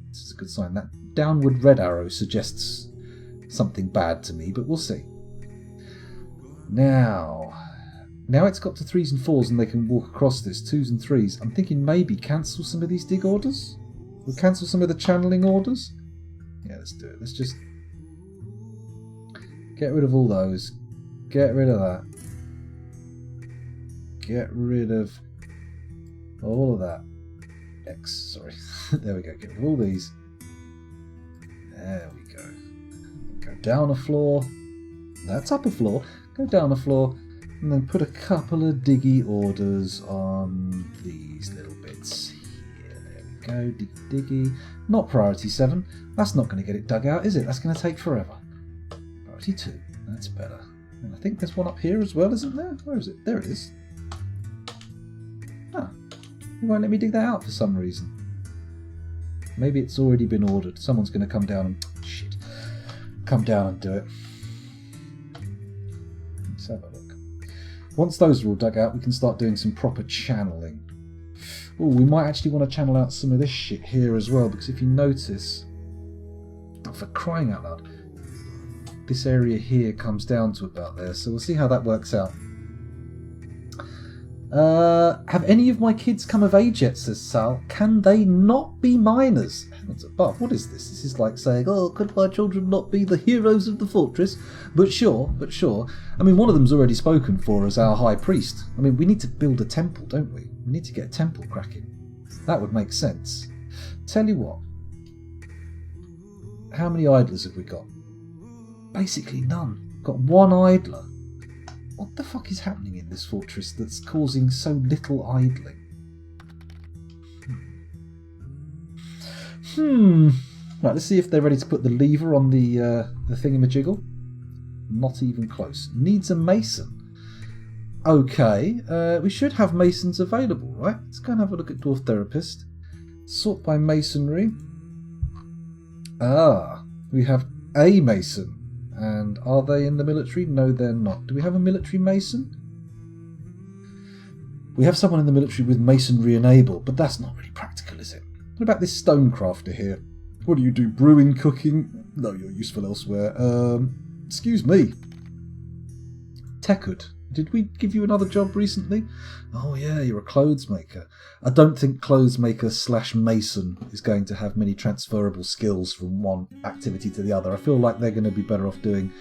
This is a good sign. That downward red arrow suggests something bad to me, but we'll see. Now it's got to 3s and 4s and they can walk across this, 2s and 3s. I'm thinking maybe cancel some of these dig orders? We'll cancel some of the channeling orders? Yeah, let's do it. Let's just get rid of all those. Get rid of that. Get rid of all of that. Sorry. There we go. Get rid of all these. There we go. Go down a floor. That's up a floor. Go down a floor. And then put a couple of diggy orders on these little bits here. There we go. Diggy diggy. Not priority 7. That's not going to get it dug out, is it? That's going to take forever. Priority 2. That's better. And I think there's one up here as well, isn't there? Where is it? There it is. Ah. It won't let me dig that out for some reason. Maybe it's already been ordered. Someone's going to come down and... Shit. Come down and do it. Let's have a look. Once those are all dug out, we can start doing some proper channeling. Oh, we might actually want to channel out some of this shit here as well, because if you notice, oh, for crying out loud, this area here comes down to about there, so we'll see how that works out. Have any of my kids come of age yet, says Sal? Can they not be minors? Heavens above, what is this? This is like saying, oh, could my children not be the heroes of the fortress? But sure. I mean, one of them's already spoken for as our high priest. I mean, we need to build a temple, don't we? We need to get a temple cracking. That would make sense. Tell you what. How many idlers have we got? Basically none. Got one idler. What the fuck is happening in this fortress that's causing so little idling? Right, let's see if they're ready to put the lever on the thingamajiggle. Not even close. Needs a mason. Okay, we should have masons available, right? Let's go and have a look at Dwarf Therapist. Sort by masonry. Ah, we have a mason. And are they in the military? No, they're not. Do we have a military mason? We have someone in the military with masonry enabled, but that's not really practical, is it? What about this stonecrafter here? What do you do? Brewing, cooking? No, you're useful elsewhere. Excuse me. Tekud, did we give you another job recently? Oh yeah, you're a clothes maker. I don't think clothes maker / mason is going to have many transferable skills from one activity to the other. I feel like they're going to be better off doing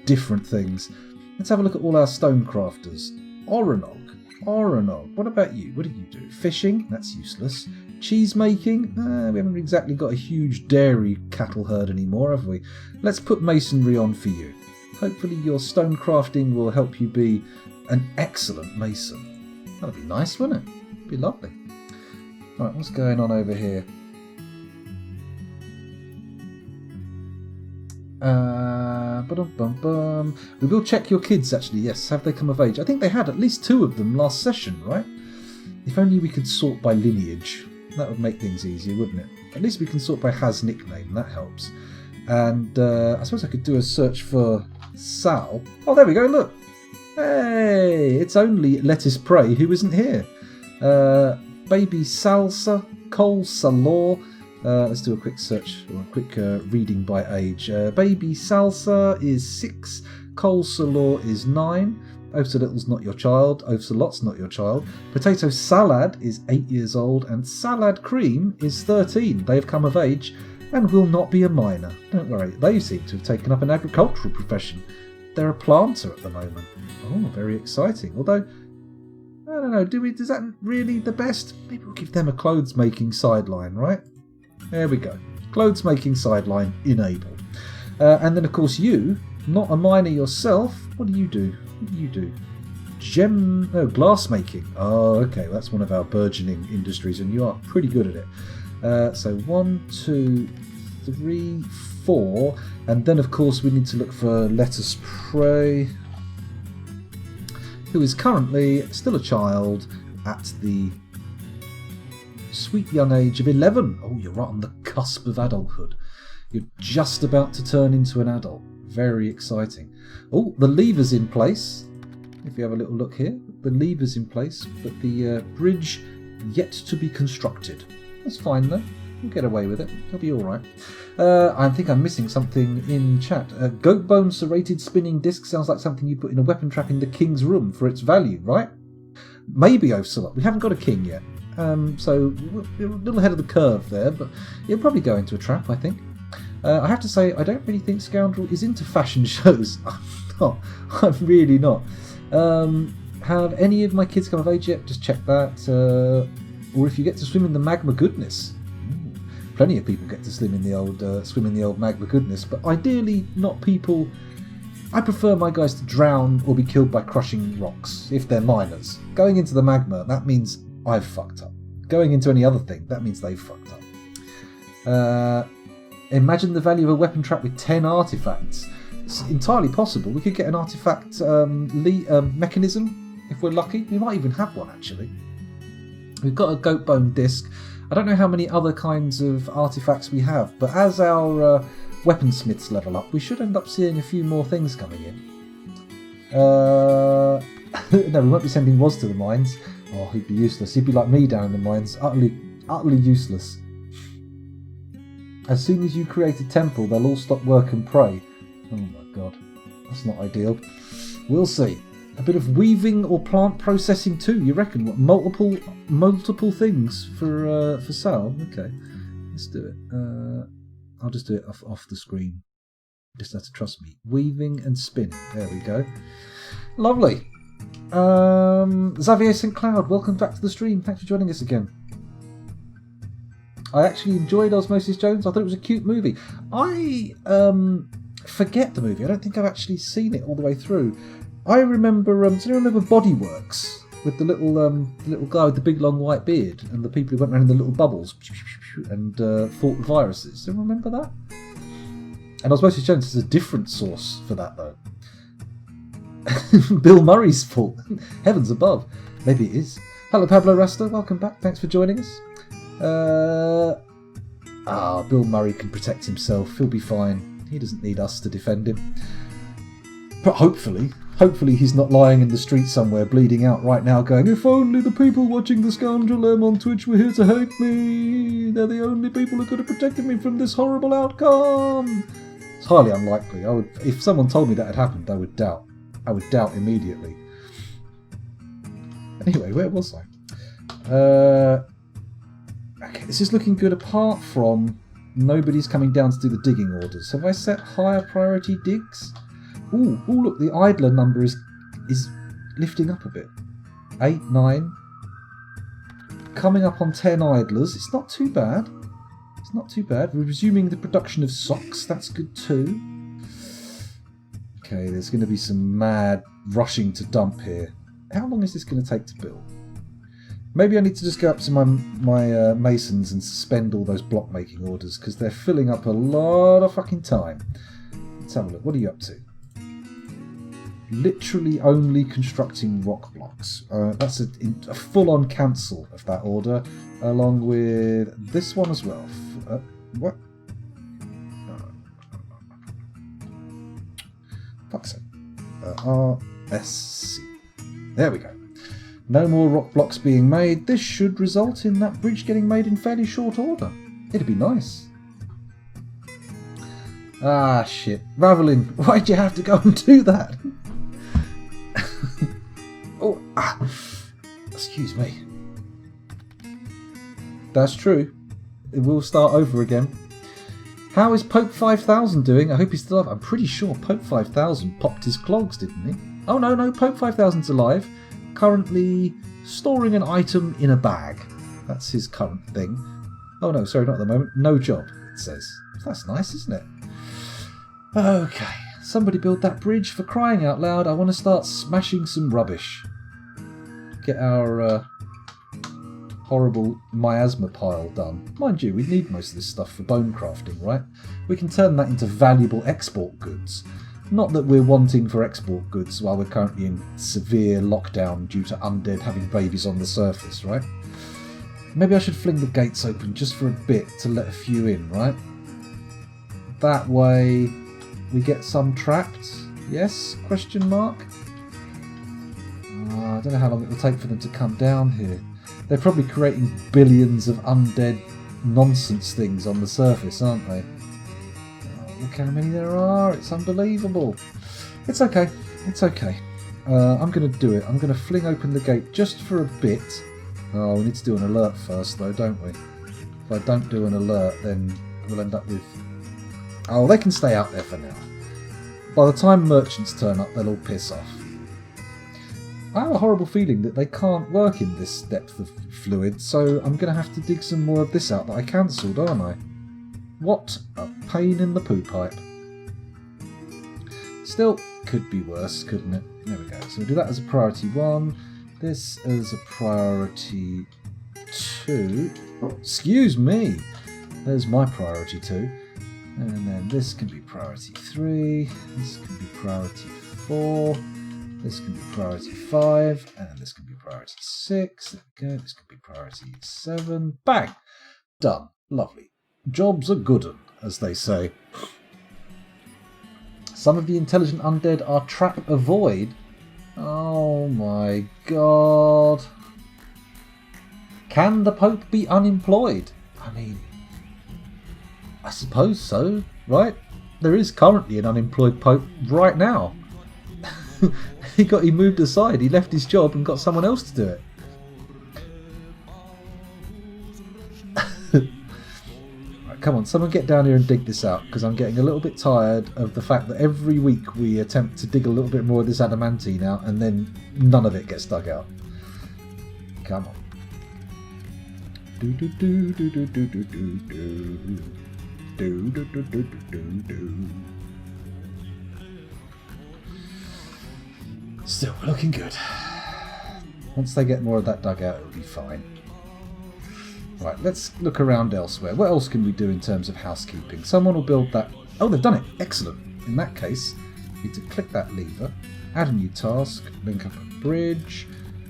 different things. Let's have a look at all our stonecrafters. Oronog. What about you? What do you do? Fishing? That's useless. Cheese making? We haven't exactly got a huge dairy cattle herd anymore, have we? Let's put masonry on for you. Hopefully your stone crafting will help you be an excellent mason. That'd be nice, wouldn't it? Be lovely. Right, what's going on over here? We will check your kids, actually, yes. Have they come of age? I think they had at least 2 of them last session, right? If only we could sort by lineage. That would make things easier, wouldn't it? At least we can sort by Has nickname, that helps. And I suppose I could do a search for Sal. Oh, there we go, look. Hey, it's only Lettuce Prey who isn't here. Baby Salsa, Cole Salor. Let's do a quick search, or a quick reading by age. Baby Salsa is 6, Cole Salor is 9, Ocelottle's not your child, Ocelot's not your child, Potato Salad is 8 years old, and Salad Cream is 13. They have come of age and will not be a minor. Don't worry, they seem to have taken up an agricultural profession. They're a planter at the moment. Oh, very exciting. Although, I don't know, is that really the best? Maybe we'll give them a clothes making sideline, right? There we go. Clothes making sideline enabled. And then, of course, you, not a miner yourself. What do you do? Glass making. Oh, okay. That's one of our burgeoning industries, and you are pretty good at it. So 1, 2, 3, 4. And then, of course, we need to look for Lettuce Prey, who is currently still a child at the sweet young age of 11. Oh, you're right on the cusp of adulthood. You're just about to turn into an adult. Very exciting. Oh, the lever's in place. If you have a little look here, the lever's in place, but the bridge yet to be constructed. That's fine though. We'll get away with it. It'll be all right. I think I'm missing something in chat. Goat bone serrated spinning disc sounds like something you put in a weapon trap in the king's room for its value, right? Maybe Ocelot. We haven't got a king yet. So we're a little ahead of the curve there, but it'll probably go into a trap, I think. I have to say, I don't really think Scoundrel is into fashion shows. I'm not. I'm really not. Have any of my kids come of age yet? Just check that. Or if you get to swim in the magma goodness. Plenty of people get to swim in the old magma goodness, but ideally not people. I prefer my guys to drown or be killed by crushing rocks if they're miners. Going into the magma, that means I've fucked up. Going into any other thing, that means they've fucked up. Imagine the value of a weapon trap with 10 artifacts. It's entirely possible. We could get an artifact mechanism if we're lucky. We might even have one, actually. We've got a goat bone disc. I don't know how many other kinds of artifacts we have, but as our weaponsmiths level up, we should end up seeing a few more things coming in. No, we won't be sending Woz to the mines. Oh, he'd be useless. He'd be like me down in the mines. Utterly useless. As soon as you create a temple, they'll all stop work and pray. Oh my god. That's not ideal. We'll see. A bit of weaving or plant processing too, you reckon? What, multiple things for Sal? Okay. Let's do it. I'll just do it off the screen. Just have to trust me. Weaving and spinning. There we go. Lovely. Xavier St. Cloud, welcome back to the stream. Thanks for joining us again. I actually enjoyed Osmosis Jones. I thought it was a cute movie. I forget the movie. I don't think I've actually seen it all the way through. I remember. Do you remember Bodyworks with the little guy with the big long white beard and the people who went around in the little bubbles and fought viruses? Do you remember that? And Osmosis Jones is a different source for that though. Bill Murray's fault. Heavens above. Maybe it is. Hello Pablo Rasta. Welcome back. Thanks for joining us. Bill Murray can protect himself. He'll be fine. He doesn't need us to defend him. But hopefully he's not lying in the street somewhere bleeding out right now going, if only the people watching the Scoundrel M on Twitch were here to hate me. They're the only people who could have protected me from this horrible outcome. It's highly unlikely. If someone told me that had happened, I would doubt. I would doubt immediately. Anyway, where was I? Okay, this is looking good apart from nobody's coming down to do the digging orders. Have I set higher priority digs? Ooh, look, the idler number is lifting up a bit. 8, 9. Coming up on 10 idlers. It's not too bad. It's not too bad. We're resuming the production of socks. That's good too. Okay, there's going to be some mad rushing to dump here. How long is this going to take to build? Maybe I need to just go up to my masons and suspend all those block making orders because they're filling up a lot of fucking time. Let's have a look. What are you up to? Literally only constructing rock blocks. That's a full-on cancel of that order, along with this one as well. What? Fuck's sake. RSC. There we go. No more rock blocks being made. This should result in that bridge getting made in fairly short order. It'd be nice. Ah, shit. Ravelin, why'd you have to go and do that? Excuse me. That's true. It will start over again. How is Pope 5000 doing? I hope he's still alive. I'm pretty sure Pope 5000 popped his clogs, didn't he? Oh, no, Pope 5000's alive. Currently storing an item in a bag. That's his current thing. Oh, no, sorry, not at the moment. No job, it says. That's nice, isn't it? Okay. Somebody build that bridge, for crying out loud. I want to start smashing some rubbish. Get our horrible miasma pile done. Mind you, we need most of this stuff for bone crafting, right? We can turn that into valuable export goods. Not that we're wanting for export goods while we're currently in severe lockdown due to undead having babies on the surface, right? Maybe I should fling the gates open just for a bit to let a few in, right? That way we get some trapped. Yes? Question mark? I don't know how long it will take for them to come down here. They're probably creating billions of undead nonsense things on the surface, aren't they? Look how many there are. It's unbelievable. It's okay. It's okay. I'm going to do it. I'm going to fling open the gate just for a bit. Oh, we need to do an alert first, though, don't we? If I don't do an alert, then we'll end up with... Oh, they can stay out there for now. By the time merchants turn up, they'll all piss off. I have a horrible feeling that they can't work in this depth of fluid, so I'm going to have to dig some more of this out that I cancelled, aren't I? What a pain in the poo pipe. Still, could be worse, couldn't it? There we go. So we'll do that as a priority 1. This as a priority 2. Excuse me! There's my priority 2. And then this can be priority 3. This can be priority 4. This can be priority 5. And this can be priority 6. There we go. This can be priority 7. Bang! Done. Lovely. Job's a good 'un, as they say. Some of the intelligent undead are trap avoid. Oh my god. Can the Pope be unemployed? I mean, I suppose so, right? There is currently an unemployed Pope right now. He moved aside, he left his job and got someone else to do it. Come on, someone get down here and dig this out, because I'm getting a little bit tired of the fact that every week we attempt to dig a little bit more of this adamantine out and then none of it gets dug out. Come on. Do do do do do do do do do do do do do do do. Still looking good. Once they get more of that dug out, it'll be fine. Right, let's look around elsewhere. What else can we do in terms of housekeeping? Someone will build that... Oh, they've done it. Excellent. In that case, we need to click that lever, add a new task, link up a bridge,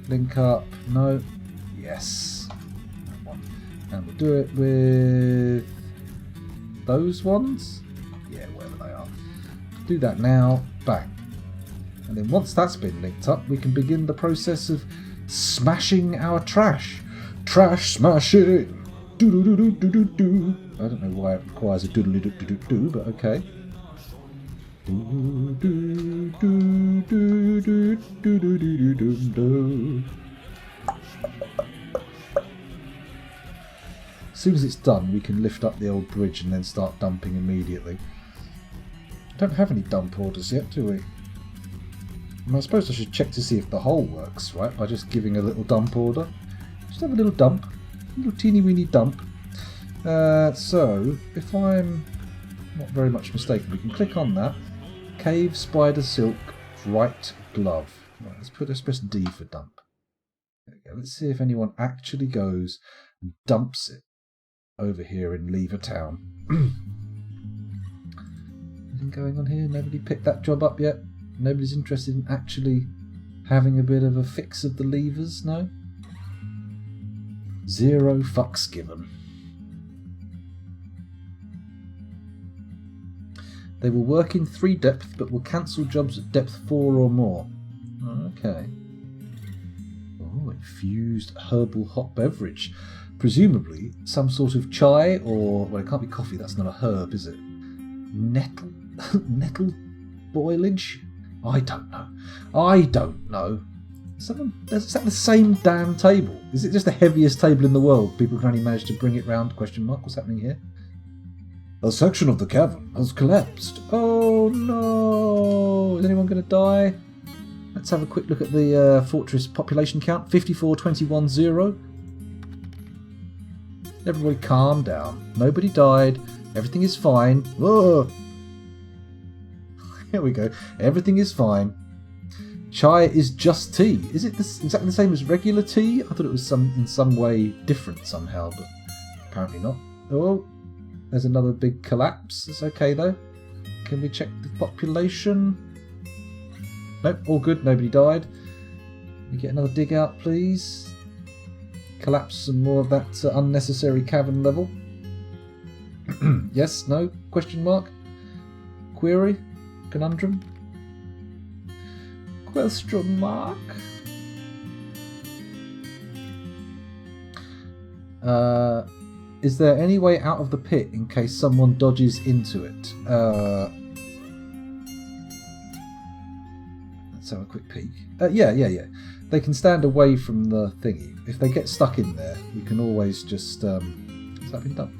link up... No. Yes. That one. And we'll do it with... those ones? Yeah, wherever they are. Do that now. Bang. And then once that's been linked up, we can begin the process of smashing our trash. Trash smashing! Do-do-do-do-do-do-do. I don't know why it requires a doodly-do-do-do-do, but okay. Do-do-do-do-do-do-do-do-do-do. As soon as it's done, we can lift up the old bridge and then start dumping immediately. Don't have any dump orders yet, do we? I suppose I should check to see if the hole works, right? By just giving a little dump order. Just have a little dump. A little teeny weeny dump. So, if I'm not very much mistaken, we can click on that. Cave Spider Silk Right Glove. Right, let's press D for dump. There we go. Let's see if anyone actually goes and dumps it over here in Lever Town. Anything going on here? Nobody picked that job up yet? Nobody's interested in actually having a bit of a fix of the levers, no? 0 fucks given. They will work in 3 depth, but will cancel jobs at depth 4 or more. Okay. Oh, infused herbal hot beverage. Presumably some sort of chai or... well, it can't be coffee, that's not a herb, is it? Nettle? Nettle boilage? I don't know. Is that the same damn table? Is it just the heaviest table in the world? People can only manage to bring it round? Question mark. What's happening here? A section of the cavern has collapsed. Oh no! Is anyone going to die? Let's have a quick look at the fortress population count. 54,21,0. Everybody calm down. Nobody died. Everything is fine. Whoa! Here we go. Everything is fine. Chai is just tea. Is it exactly the same as regular tea? I thought it was in some way different somehow, but apparently not. Oh, there's another big collapse. It's okay though. Can we check the population? Nope, all good. Nobody died. Can we get another dig out, please? Collapse some more of that unnecessary cavern level. Yes, no? Question mark? Query? Conundrum? Question mark? Is there any way out of the pit in case someone dodges into it? Let's have a quick peek. Yeah. They can stand away from the thingy. If they get stuck in there, we can always just... has that been done?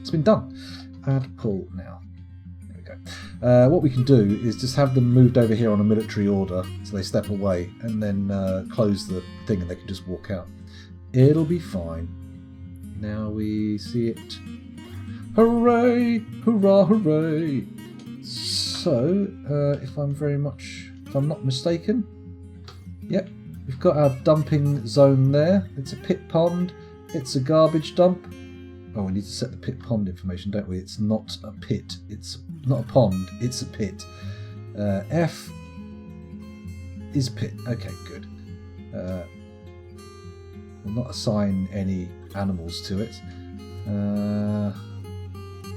It's been done. Add pull now. There we go. What we can do is just have them moved over here on a military order, so they step away, and then close the thing and they can just walk out. It'll be fine. Now we see it. Hooray! Hurrah, hooray! So, if I'm not mistaken, yep, we've got our dumping zone there. It's a pit pond. It's a garbage dump. Oh, we need to set the pit pond information, don't we? It's not a pit. It's not a pond. It's a pit. F is pit. Okay, good. We'll not assign any animals to it.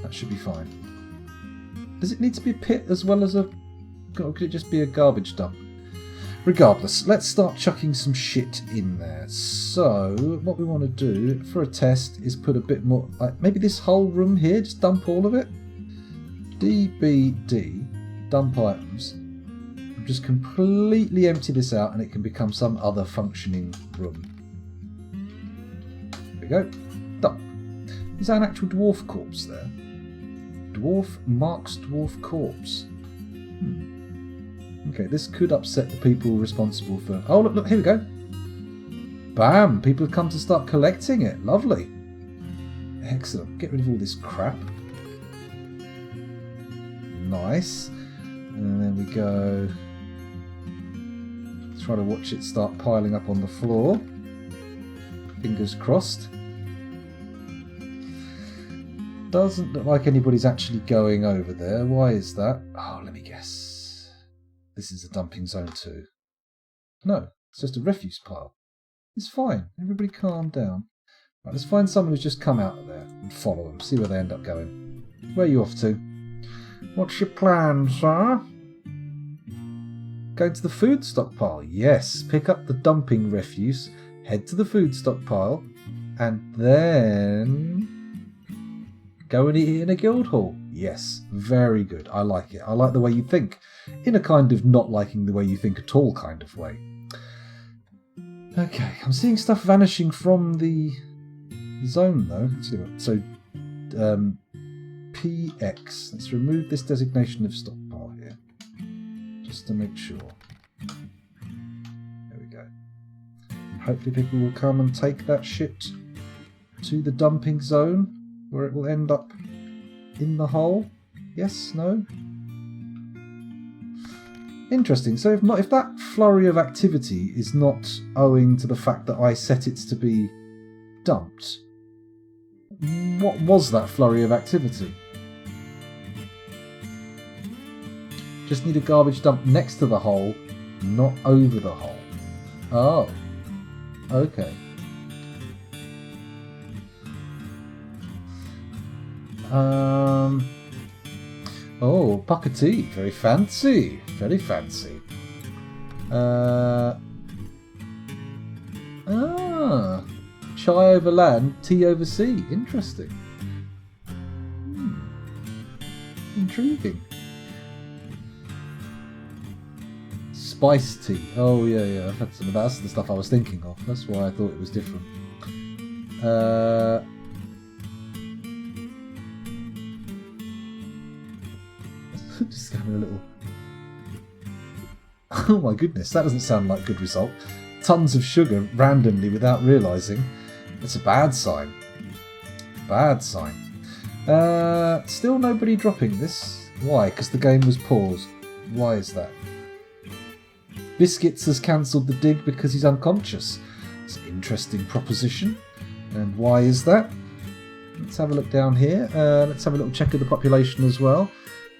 That should be fine. Does it need to be a pit as well as or could it just be a garbage dump? Regardless, let's start chucking some shit in there. So, what we want to do for a test is put a bit more, like maybe this whole room here, just dump all of it. DBD, dump items. Just completely empty this out and it can become some other functioning room. There we go. Dump. Is that an actual dwarf corpse there? Mark's dwarf corpse. Okay, this could upset the people responsible for... Oh, look, here we go. Bam! People have come to start collecting it. Lovely. Excellent. Get rid of all this crap. Nice. And then we go... Try to watch it start piling up on the floor. Fingers crossed. Doesn't look like anybody's actually going over there. Why is that? Oh, let me guess. This is a dumping zone too. No, it's just a refuse pile. It's fine. Everybody calm down. Right, let's find someone who's just come out of there and follow them. See where they end up going. Where are you off to? What's your plan, sir? Going to the food stockpile. Yes. Pick up the dumping refuse. Head to the food stockpile. And then go and eat it in a guild hall. Yes. Very good. I like it. I like the way you think. In a kind of not liking the way you think at all kind of way. Okay. I'm seeing stuff vanishing from the zone though. Let's see what. So, PX. Let's remove this designation of stockpile here. Just to make sure. There we go. Hopefully people will come and take that shit to the dumping zone where it will end up in the hole. Yes? No? Interesting. So if that flurry of activity is not owing to the fact that I set it to be dumped, what was that flurry of activity? Just need a garbage dump next to the hole, not over the hole. Oh. Okay. Oh, pucker tea. Very fancy. Very fancy. Chai over land, tea over sea. Interesting. Intriguing. Spice tea. Oh yeah. I've had some of that. That's the stuff I was thinking of. That's why I thought it was different. Just having a little. Oh my goodness, that doesn't sound like a good result. Tons of sugar randomly without realising. That's a bad sign. Bad sign. Still nobody dropping this. Why? Because the game was paused. Why is that? Biscuits has cancelled the dig because he's unconscious. It's an interesting proposition. And why is that? Let's have a look down here. Let's have a little check of the population as well.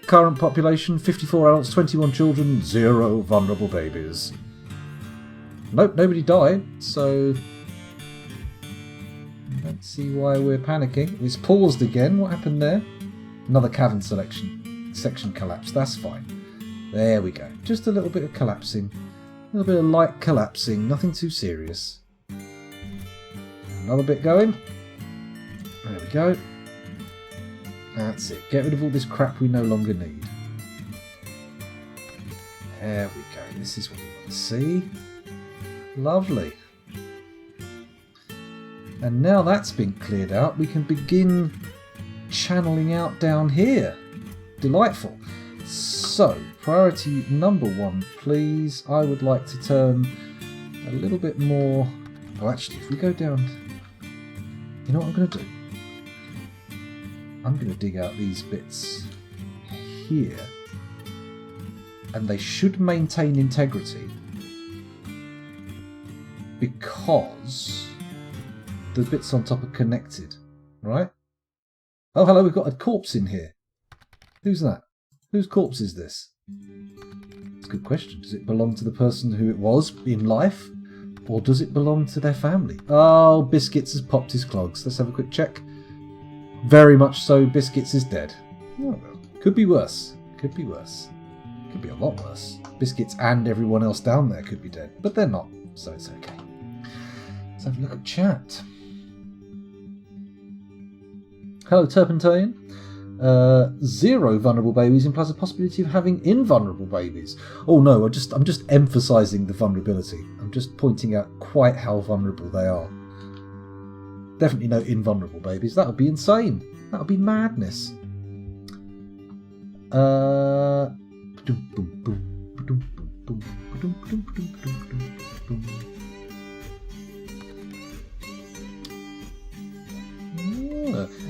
Current population, 54 adults, 21 children, 0 vulnerable babies. Nope, nobody died, so let's see why we're panicking. It's paused again. What happened there? Another cavern section collapsed. That's fine. There we go. Just a little bit of collapsing. A little bit of light collapsing. Nothing too serious. Another bit going. There we go. That's it. Get rid of all this crap we no longer need. There we go. This is what we want to see. Lovely. And now that's been cleared out, we can begin channeling out down here. Delightful. So, priority number 1, please. I would like to turn a little bit more... Oh, actually, if we go down... You know what I'm going to do? I'm going to dig out these bits here. And they should maintain integrity. Because the bits on top are connected, right? Oh, hello, we've got a corpse in here. Who's that? Whose corpse is this? It's a good question. Does it belong to the person who it was in life? Or does it belong to their family? Oh, Biscuits has popped his clogs. Let's have a quick check. Very much so, Biscuits is dead. Oh, well. Could be worse. Could be worse. Could be a lot worse. Biscuits and everyone else down there could be dead. But they're not, so it's okay. Let's have a look at chat. Hello, Turpentine. 0 vulnerable babies implies a possibility of having invulnerable babies. Oh no, I'm just emphasising the vulnerability. I'm just pointing out quite how vulnerable they are. Definitely no invulnerable babies. That would be insane. That would be madness.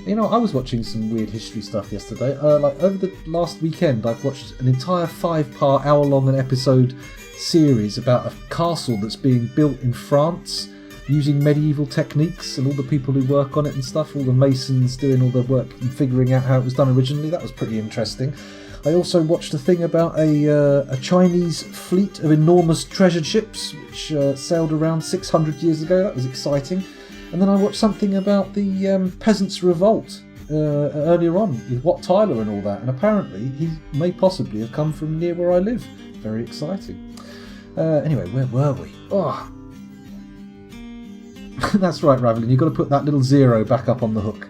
You know, I was watching some weird history stuff yesterday. Like over the last weekend, I've watched an entire 5-part, hour-long episode series about a castle that's being built in France using medieval techniques, and all the people who work on it and stuff, all the masons doing all the work and figuring out how it was done originally. That was pretty interesting. I also watched a thing about a Chinese fleet of enormous treasure ships which sailed around 600 years ago. That was exciting. And then I watched something about the Peasants' Revolt earlier on with Wat Tyler and all that, and apparently he may possibly have come from near where I live. Very exciting. Anyway, where were we? Oh, that's right, Ravelin. You've got to put that little 0 back up on the hook.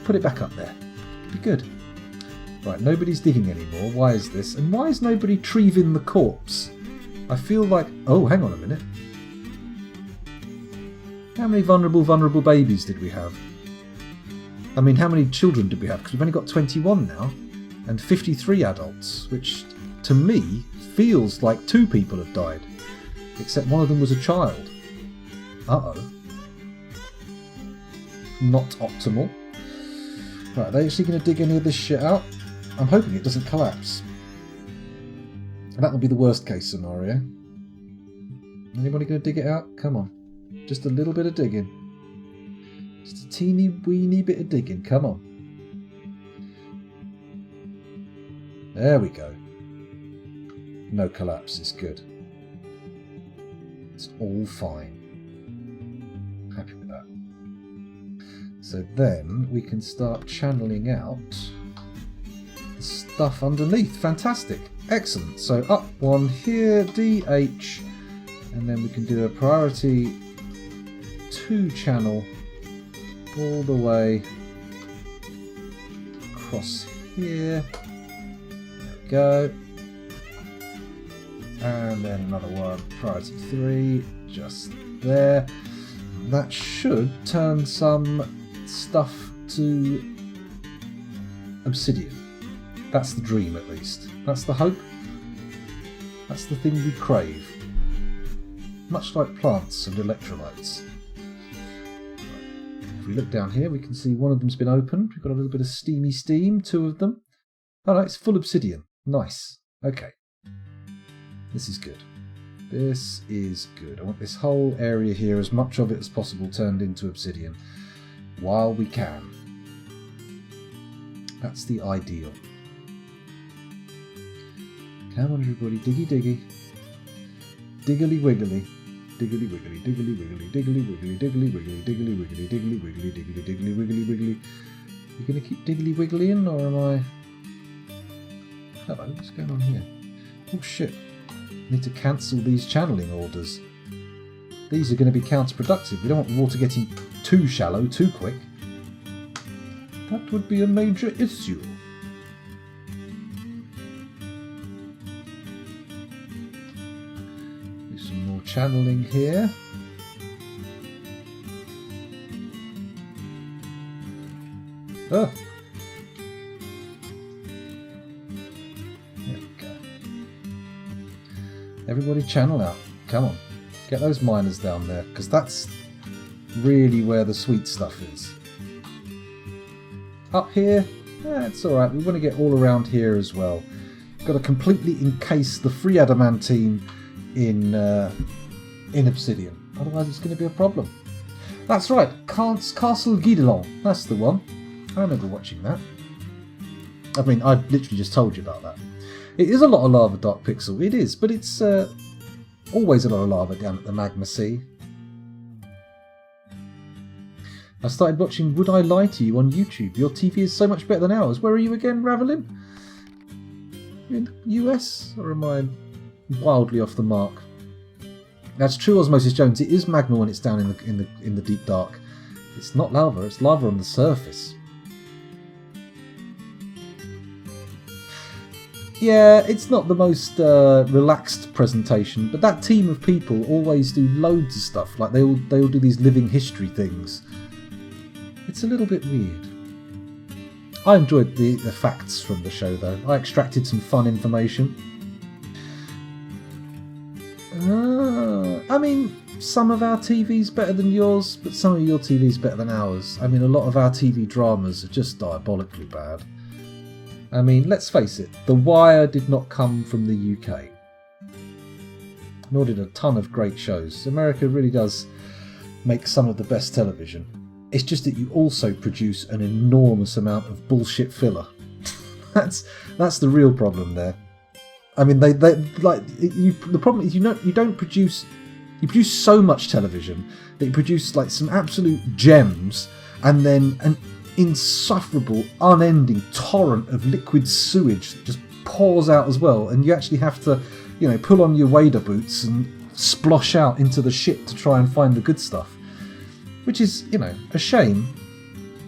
Put it back up there. Be good. Right, nobody's digging anymore. Why is this? And why is nobody treeving the corpse? I feel like... Oh, hang on a minute. How many vulnerable babies did we have? I mean, how many children did we have? Because we've only got 21 now. And 53 adults, which to me feels like 2 people have died. Except one of them was a child. Uh-oh. Not optimal. Right, are they actually going to dig any of this shit out? I'm hoping it doesn't collapse. That would be the worst case scenario. Anybody going to dig it out? Come on. Just a little bit of digging. Just a teeny weeny bit of digging. Come on. There we go. No collapse is good. It's all fine. Happy with that. So then we can start channeling out the stuff underneath. Fantastic. Excellent. So up one here, DH, and then we can do a priority 2 channel all the way across here. There we go. And then another one, priority 3, just there. That should turn some stuff to obsidian. That's the dream, at least. That's the hope. That's the thing we crave. Much like plants and electrolytes. If we look down here, we can see one of them's been opened. We've got a little bit of steamy steam, 2 of them. Oh no, it's full obsidian. Nice. Okay. This is good. This is good. I want this whole area here, as much of it as possible, turned into obsidian while we can. That's the ideal. Come on, everybody. Diggy diggy. Diggly wiggly. Diggly wiggly, diggly wiggly, diggly wiggly, diggly wiggly, diggly wiggly, diggly wiggly, diggly diggly wiggly wiggly. You gonna keep diggly wigglying, or am I... Hello, what's going on here? Oh shit. I need to cancel these channeling orders. These are going to be counterproductive. We don't want the water getting too shallow too quick. That would be a major issue. Do some more channeling here. Oh. There we go. Everybody channel out. Come on. Get those miners down there, because that's really where the sweet stuff is. Up here, it's alright. We want to get all around here as well. Got to completely encase the free adamantine in obsidian. Otherwise it's going to be a problem. That's right. Castle Guidelon. That's the one. I remember watching that. I mean, I literally just told you about that. It is a lot of lava, Dark Pixel. It is, but it's always a lot of lava down at the Magma Sea. I started watching Would I Lie to You on YouTube. Your TV is so much better than ours. Where are you again, Ravelin? You in the US? Or am I wildly off the mark? That's true, Osmosis Jones. It is magma when it's down in the deep dark. It's not lava. It's lava on the surface. Yeah, it's not the most relaxed presentation, but that team of people always do loads of stuff. Like they all do these living history things. It's a little bit weird. I enjoyed the facts from the show, though. I extracted some fun information. I mean, some of our TV's better than yours, but some of your TV's better than ours. I mean, a lot of our TV dramas are just diabolically bad. I mean, let's face it, The Wire did not come from the UK. Nor did a ton of great shows. America really does make some of the best television. It's just that you also produce an enormous amount of bullshit filler. That's the real problem there. I mean, the problem is you produce so much television that you produce like some absolute gems, and insufferable, unending torrent of liquid sewage that just pours out as well, and you actually have to, pull on your wader boots and splosh out into the shit to try and find the good stuff. Which is, a shame,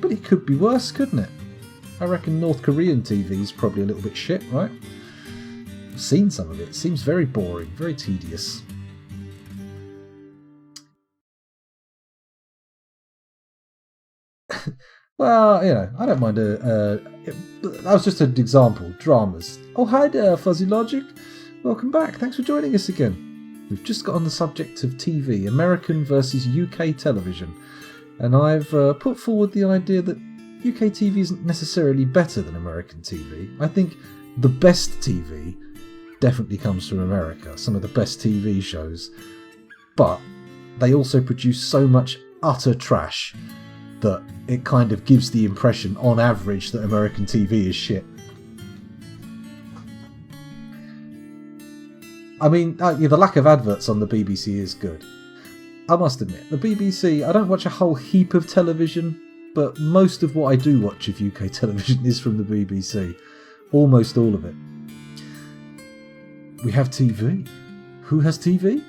but it could be worse, couldn't it? I reckon North Korean TV is probably a little bit shit, right? I've seen some of it. It seems very boring, very tedious. Well, I don't mind that was just an example. Dramas. Oh, hi there, Fuzzy Logic. Welcome back. Thanks for joining us again. We've just got on the subject of TV, American versus UK television. And I've put forward the idea that UK TV isn't necessarily better than American TV. I think the best TV definitely comes from America, some of the best TV shows. But they also produce so much utter trash that it kind of gives the impression, on average, that American TV is shit. I mean, the lack of adverts on the BBC is good. I must admit, the BBC, I don't watch a whole heap of television, but most of what I do watch of UK television is from the BBC. Almost all of it. We have TV. Who has TV?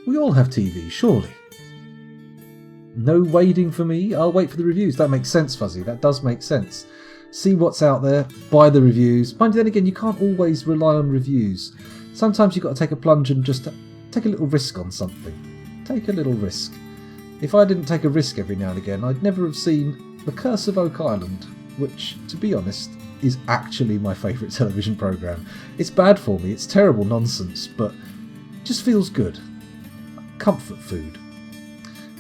We all have TV, surely. No wading for me. I'll wait for the reviews. That makes sense, Fuzzy. That does make sense. See what's out there. Buy the reviews. Mind you, then again, you can't always rely on reviews. Sometimes you've got to take a plunge and just take a little risk on something. Take a little risk. If I didn't take a risk every now and again, I'd never have seen The Curse of Oak Island, which, to be honest, is actually my favourite television programme. It's bad for me. It's terrible nonsense, but it just feels good. Comfort food.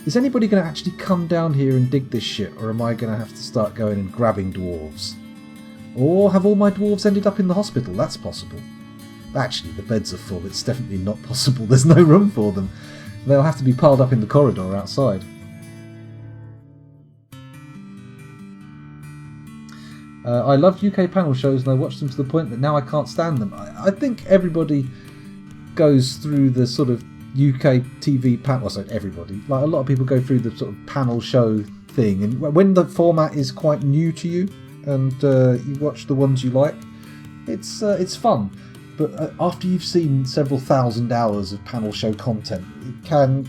Is anybody going to actually come down here and dig this shit, or am I going to have to start going and grabbing dwarves? Or have all my dwarves ended up in the hospital? That's possible. Actually, the beds are full. It's definitely not possible. There's no room for them. They'll have to be piled up in the corridor outside. I love UK panel shows and I watch them to the point that now I can't stand them. I think everybody goes through the sort of UK TV panel, sorry, everybody. Like a lot of people go through the sort of panel show thing, and when the format is quite new to you and you watch the ones you like, it's fun. But after you've seen several thousand hours of panel show content, you can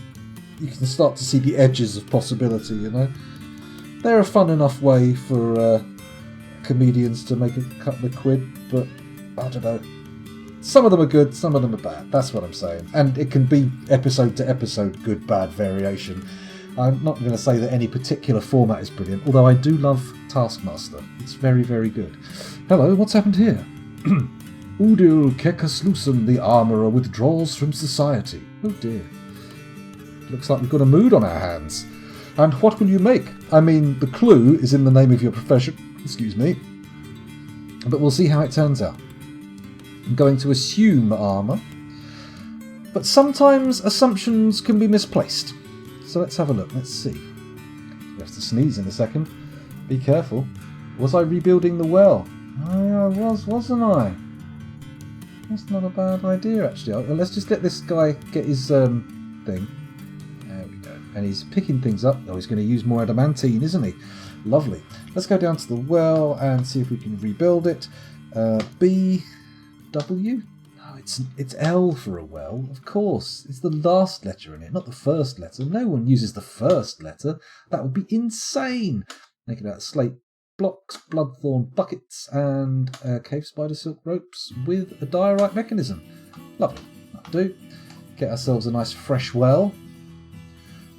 start to see the edges of possibility. They're a fun enough way for comedians to make a couple of quid, but I don't know. Some of them are good, some of them are bad. That's what I'm saying. And it can be episode to episode, good, bad variation. I'm not going to say that any particular format is brilliant, although I do love Taskmaster. It's very, very good. Hello, what's happened here? Udil Kekaslusen, the armourer, withdraws from society. Oh dear. Looks like we've got a mood on our hands. And what will you make? I mean, the clue is in the name of your profession. Excuse me. But we'll see how it turns out. I'm going to assume armour, but sometimes assumptions can be misplaced. So let's have a look. Let's see. You have to sneeze in a second. Be careful. Was I rebuilding the well? Oh, yeah, I was, wasn't I? That's not a bad idea, actually. Let's just let this guy get his thing. There we go. And he's picking things up. Oh, he's going to use more adamantine, isn't he? Lovely. Let's go down to the well and see if we can rebuild it. B... W? No, it's L for a well, of course. It's the last letter in it, not the first letter. No one uses the first letter. That would be insane. Make it out of slate blocks, bloodthorn buckets, and cave spider silk ropes with a diorite mechanism. Lovely. That'll do. Get ourselves a nice fresh well.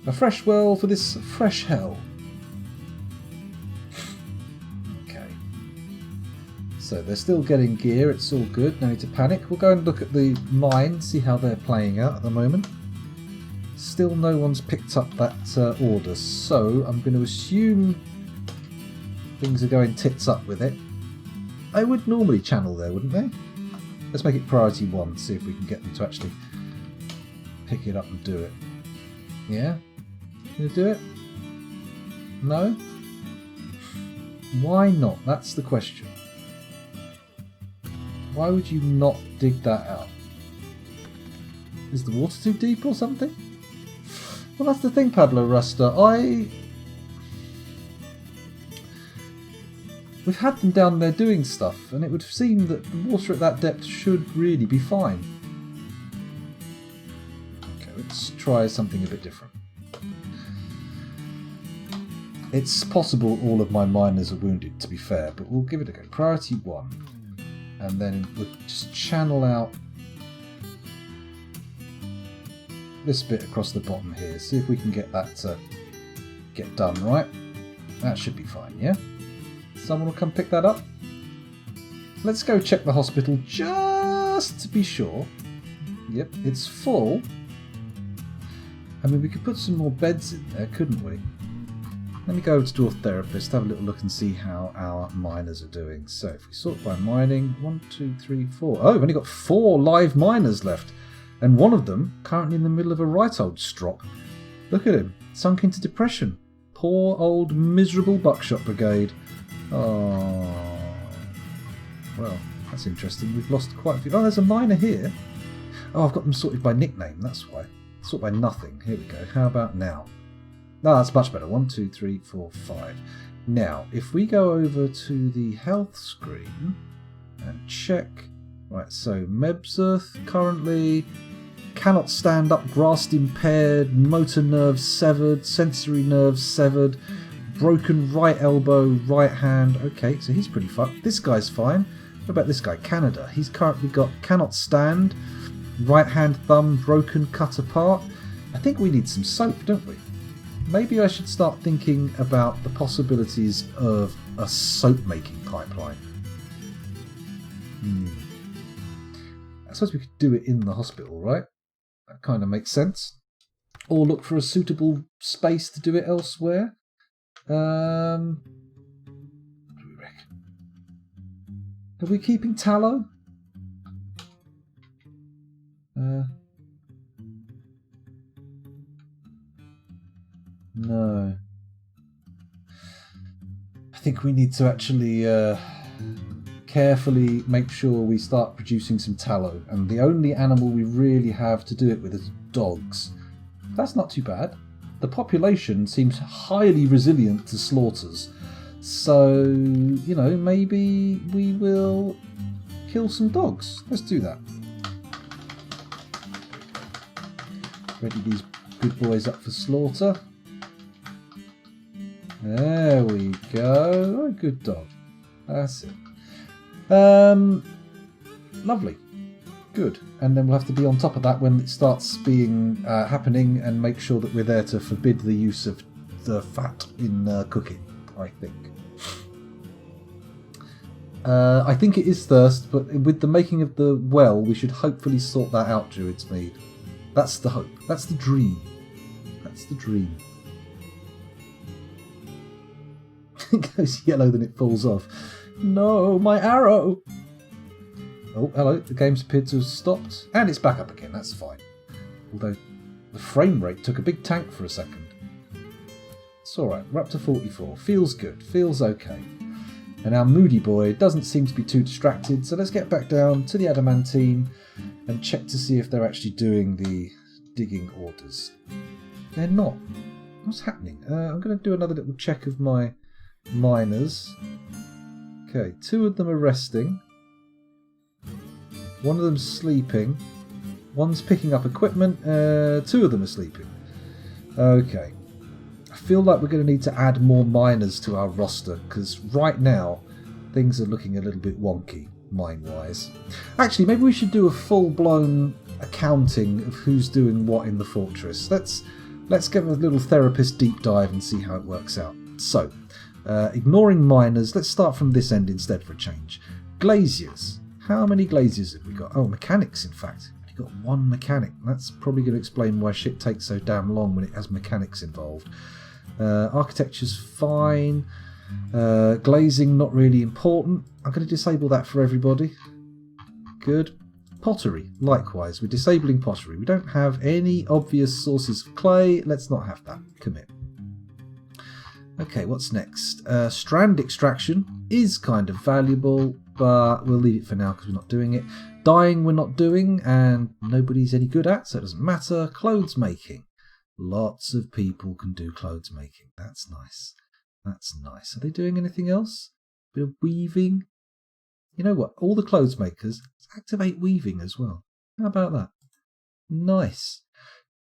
A fresh well for this fresh hell. So they're still getting gear, it's all good, no need to panic. We'll go and look at the mine, see how they're playing out at the moment. Still no one's picked up that order, so I'm going to assume things are going tits up with it. They would normally channel there, wouldn't they? Let's make it priority 1, see if we can get them to actually pick it up and do it. Yeah? Gonna do it? No? Why not? That's the question. Why would you not dig that out? Is the water too deep or something? Well, that's the thing, Pablo Ruster. We've had them down there doing stuff, and it would seem that the water at that depth should really be fine. Okay, let's try something a bit different. It's possible all of my miners are wounded, to be fair, but we'll give it a go. Priority 1. And then we'll just channel out this bit across the bottom here. See if we can get that to get done right. That should be fine, yeah? Someone will come pick that up. Let's go check the hospital just to be sure. Yep, it's full. I mean, we could put some more beds in there, couldn't we? Let me go over to Dwarf Therapist, have a little look and see how our miners are doing. So if we sort by mining, 1, 2, 3, 4. Oh, we've only got 4 live miners left. And one of them currently in the middle of a right old strop. Look at him, sunk into depression. Poor old miserable buckshot brigade. Oh, well, that's interesting. We've lost quite a few. Oh, there's a miner here. Oh, I've got them sorted by nickname, that's why. Sorted by nothing. Here we go. How about now? No, that's much better. 1, 2, 3, 4, 5. Now, if we go over to the health screen and check. Right, so Mebzerth currently cannot stand up, grasp impaired, motor nerves severed, sensory nerves severed, broken right elbow, right hand. Okay, so he's pretty fucked. This guy's fine. What about this guy? Canada. He's currently got cannot stand, right hand thumb broken, cut apart. I think we need some soap, don't we? Maybe I should start thinking about the possibilities of a soap making pipeline. I suppose we could do it in the hospital, right? That kind of makes sense. Or look for a suitable space to do it elsewhere. What do we reckon? Are we keeping tallow? No. I think we need to actually carefully make sure we start producing some tallow. And the only animal we really have to do it with is dogs. That's not too bad. The population seems highly resilient to slaughters. So, you know, maybe we will kill some dogs. Let's do that. Ready these good boys up for slaughter. There we go. Oh, good dog. That's it. Lovely. Good. And then we'll have to be on top of that when it starts being happening and make sure that we're there to forbid the use of the fat in cooking, I think. I think it is thirst, but with the making of the well, we should hopefully sort that out, Druid's Mead. That's the hope. That's the dream. That's the dream. It goes yellow, then it falls off. No, my arrow! Oh, hello. The game's appeared to have stopped. And it's back up again. That's fine. Although the frame rate took a big tank for a second. It's alright. We're up to 44. Feels good. Feels okay. And our moody boy doesn't seem to be too distracted. So let's get back down to the adamantine and check to see if they're actually doing the digging orders. They're not. What's happening? I'm going to do another little check of my miners. Okay, 2 of them are resting. 1 of them's sleeping. 1's picking up equipment. 2 of them are sleeping. Okay. I feel like we're going to need to add more miners to our roster, because right now things are looking a little bit wonky, mine-wise. Actually, maybe we should do a full-blown accounting of who's doing what in the fortress. Let's give a little therapist deep dive and see how it works out. So, ignoring miners, let's start from this end instead for a change. Glaziers. How many glaziers have we got? Oh, mechanics, in fact. We've got 1 mechanic. That's probably going to explain why shit takes so damn long when it has mechanics involved. Architecture's fine. Glazing, not really important. I'm going to disable that for everybody. Good. Pottery, likewise. We're disabling pottery. We don't have any obvious sources of clay. Let's not have that. Commit. Okay, what's next? Strand extraction is kind of valuable, but we'll leave it for now because we're not doing it. Dyeing we're not doing, and nobody's any good at, so it doesn't matter. Clothes making. Lots of people can do clothes making. That's nice. That's nice. Are they doing anything else? bit of weaving. You know what? All the clothes makers, let's activate weaving as well. How about that? Nice.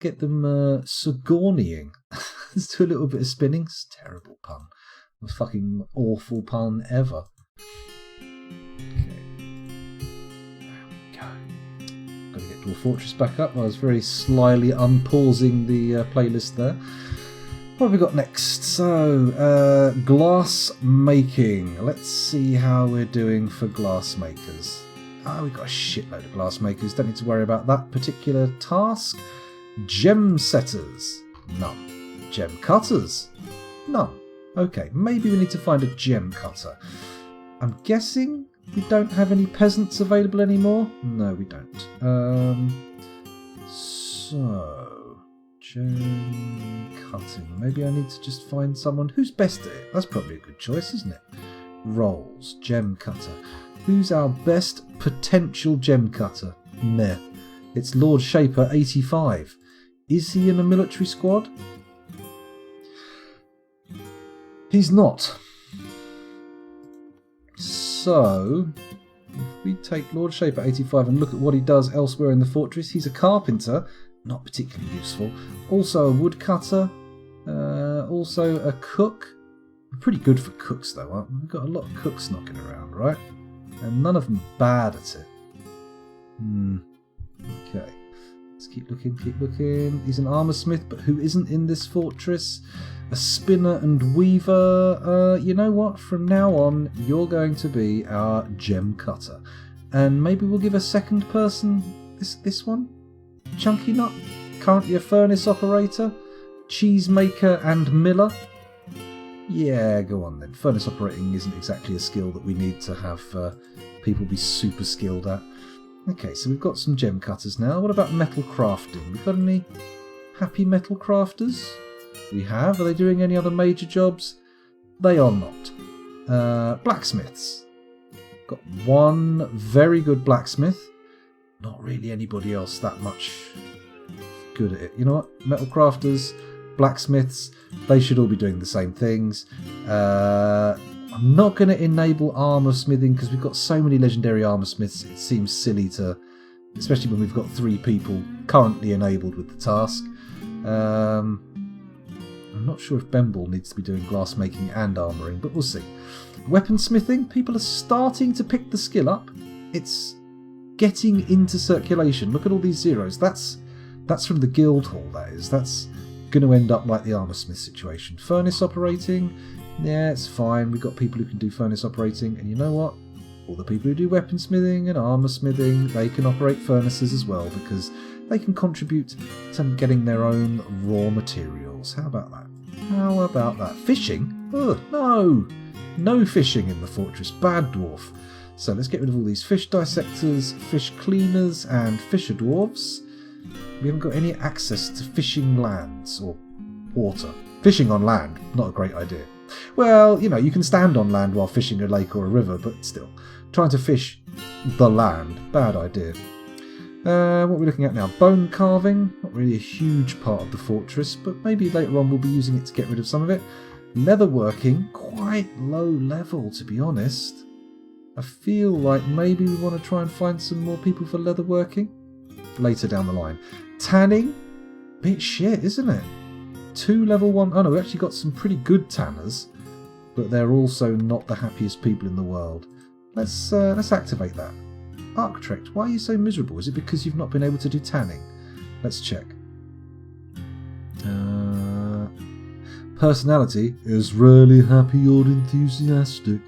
Get them Sigourneying. Let's do a little bit of spinning. It's a terrible pun. The fucking awful pun ever. Okay. There we go. Got to get Dwarf Fortress back up. I was very slyly unpausing the playlist there. What have we got next? So, glass making. Let's see how we're doing for glass makers. We've got a shitload of glass makers. Don't need to worry about that particular task. Gem setters. None. Gem cutters. None. Okay, maybe we need to find a gem cutter. I'm guessing we don't have any peasants available anymore? No, we don't. So, gem cutting. Maybe I need to just find someone who's best at it. That's probably a good choice, isn't it? Rolls, gem cutter. Who's our best potential gem cutter? Meh. It's Lord Shaper 85. Is he in a military squad? He's not. So, if we take Lord Shaper 85 and look at what he does elsewhere in the fortress, he's a carpenter, not particularly useful. Also a woodcutter, also a cook. Pretty good for cooks though, aren't we? We've got a lot of cooks knocking around, right? And none of them bad at it. Okay. Let's keep looking, keep looking. He's an armour smith, but who isn't in this fortress? A spinner and weaver. You know what? From now on, you're going to be our gem cutter. And maybe we'll give a second person this one? Chunky Nut? Currently a furnace operator? Cheesemaker and miller? Yeah, go on then. Furnace operating isn't exactly a skill that we need to have people be super skilled at. Okay, so we've got some gem cutters now. What about metal crafting? We've got any happy metal crafters? We have. Are they doing any other major jobs? They are not. Blacksmiths. Got one very good blacksmith. Not really anybody else that much good at it. You know what? Metal crafters, blacksmiths, they should all be doing the same things. I'm not going to enable armour smithing because we've got so many legendary armour smiths. It seems silly to, especially when we've got 3 people currently enabled with the task. I'm not sure if Bemble needs to be doing glass making and armouring, but we'll see. Weaponsmithing, people are starting to pick the skill up. It's getting into circulation. Look at all these zeros. That's from the guild hall, that is. That's going to end up like the armour smith situation. Furnace operating, yeah, it's fine. We've got people who can do furnace operating, and you know what? All the people who do weaponsmithing and armour smithing, they can operate furnaces as well because they can contribute to getting their own raw materials. How about that? How about that? Fishing? Ugh, no! No fishing in the fortress. Bad dwarf. So let's get rid of all these fish dissectors, fish cleaners, and fisher dwarves. We haven't got any access to fishing lands or water. Fishing on land, not a great idea. Well, you know, you can stand on land while fishing a lake or a river, but still. Trying to fish the land, bad idea. What are we looking at now? Bone carving, not really a huge part of the fortress, but maybe later on we'll be using it to get rid of some of it. Leatherworking, quite low level to be honest. I feel like maybe we want to try and find some more people for leatherworking later down the line. Tanning, bit shit, isn't it? 2 level 1, oh no, we actually got some pretty good tanners, but they're also not the happiest people in the world. Let's activate that. Architect, why are you so miserable? Is it because you've not been able to do tanning? Let's check. Personality is rarely happy or enthusiastic,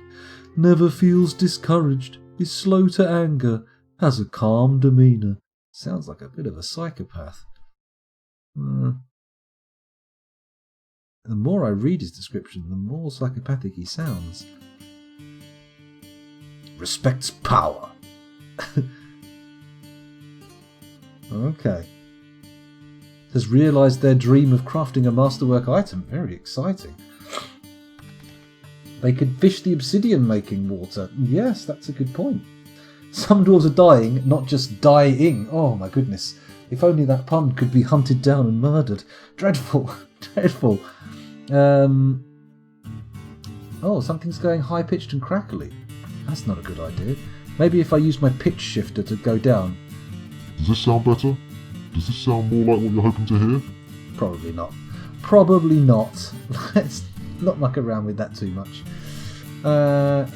never feels discouraged, is slow to anger, has a calm demeanour. Sounds like a bit of a psychopath. The more I read his description, the more psychopathic he sounds. Respects power. Okay. Has realised their dream of crafting a masterwork item. Very exciting. They could fish the obsidian making water. Yes, that's a good point. Some dwarves are dying, not just dying. Oh my goodness. If only that pun could be hunted down and murdered. Dreadful. Dreadful. Oh, something's going high-pitched and crackly. That's not a good idea. Maybe if I use my pitch shifter to go down. Does this sound better? Does this sound more like what you're hoping to hear? Probably not. Probably not. Let's not muck around with that too much.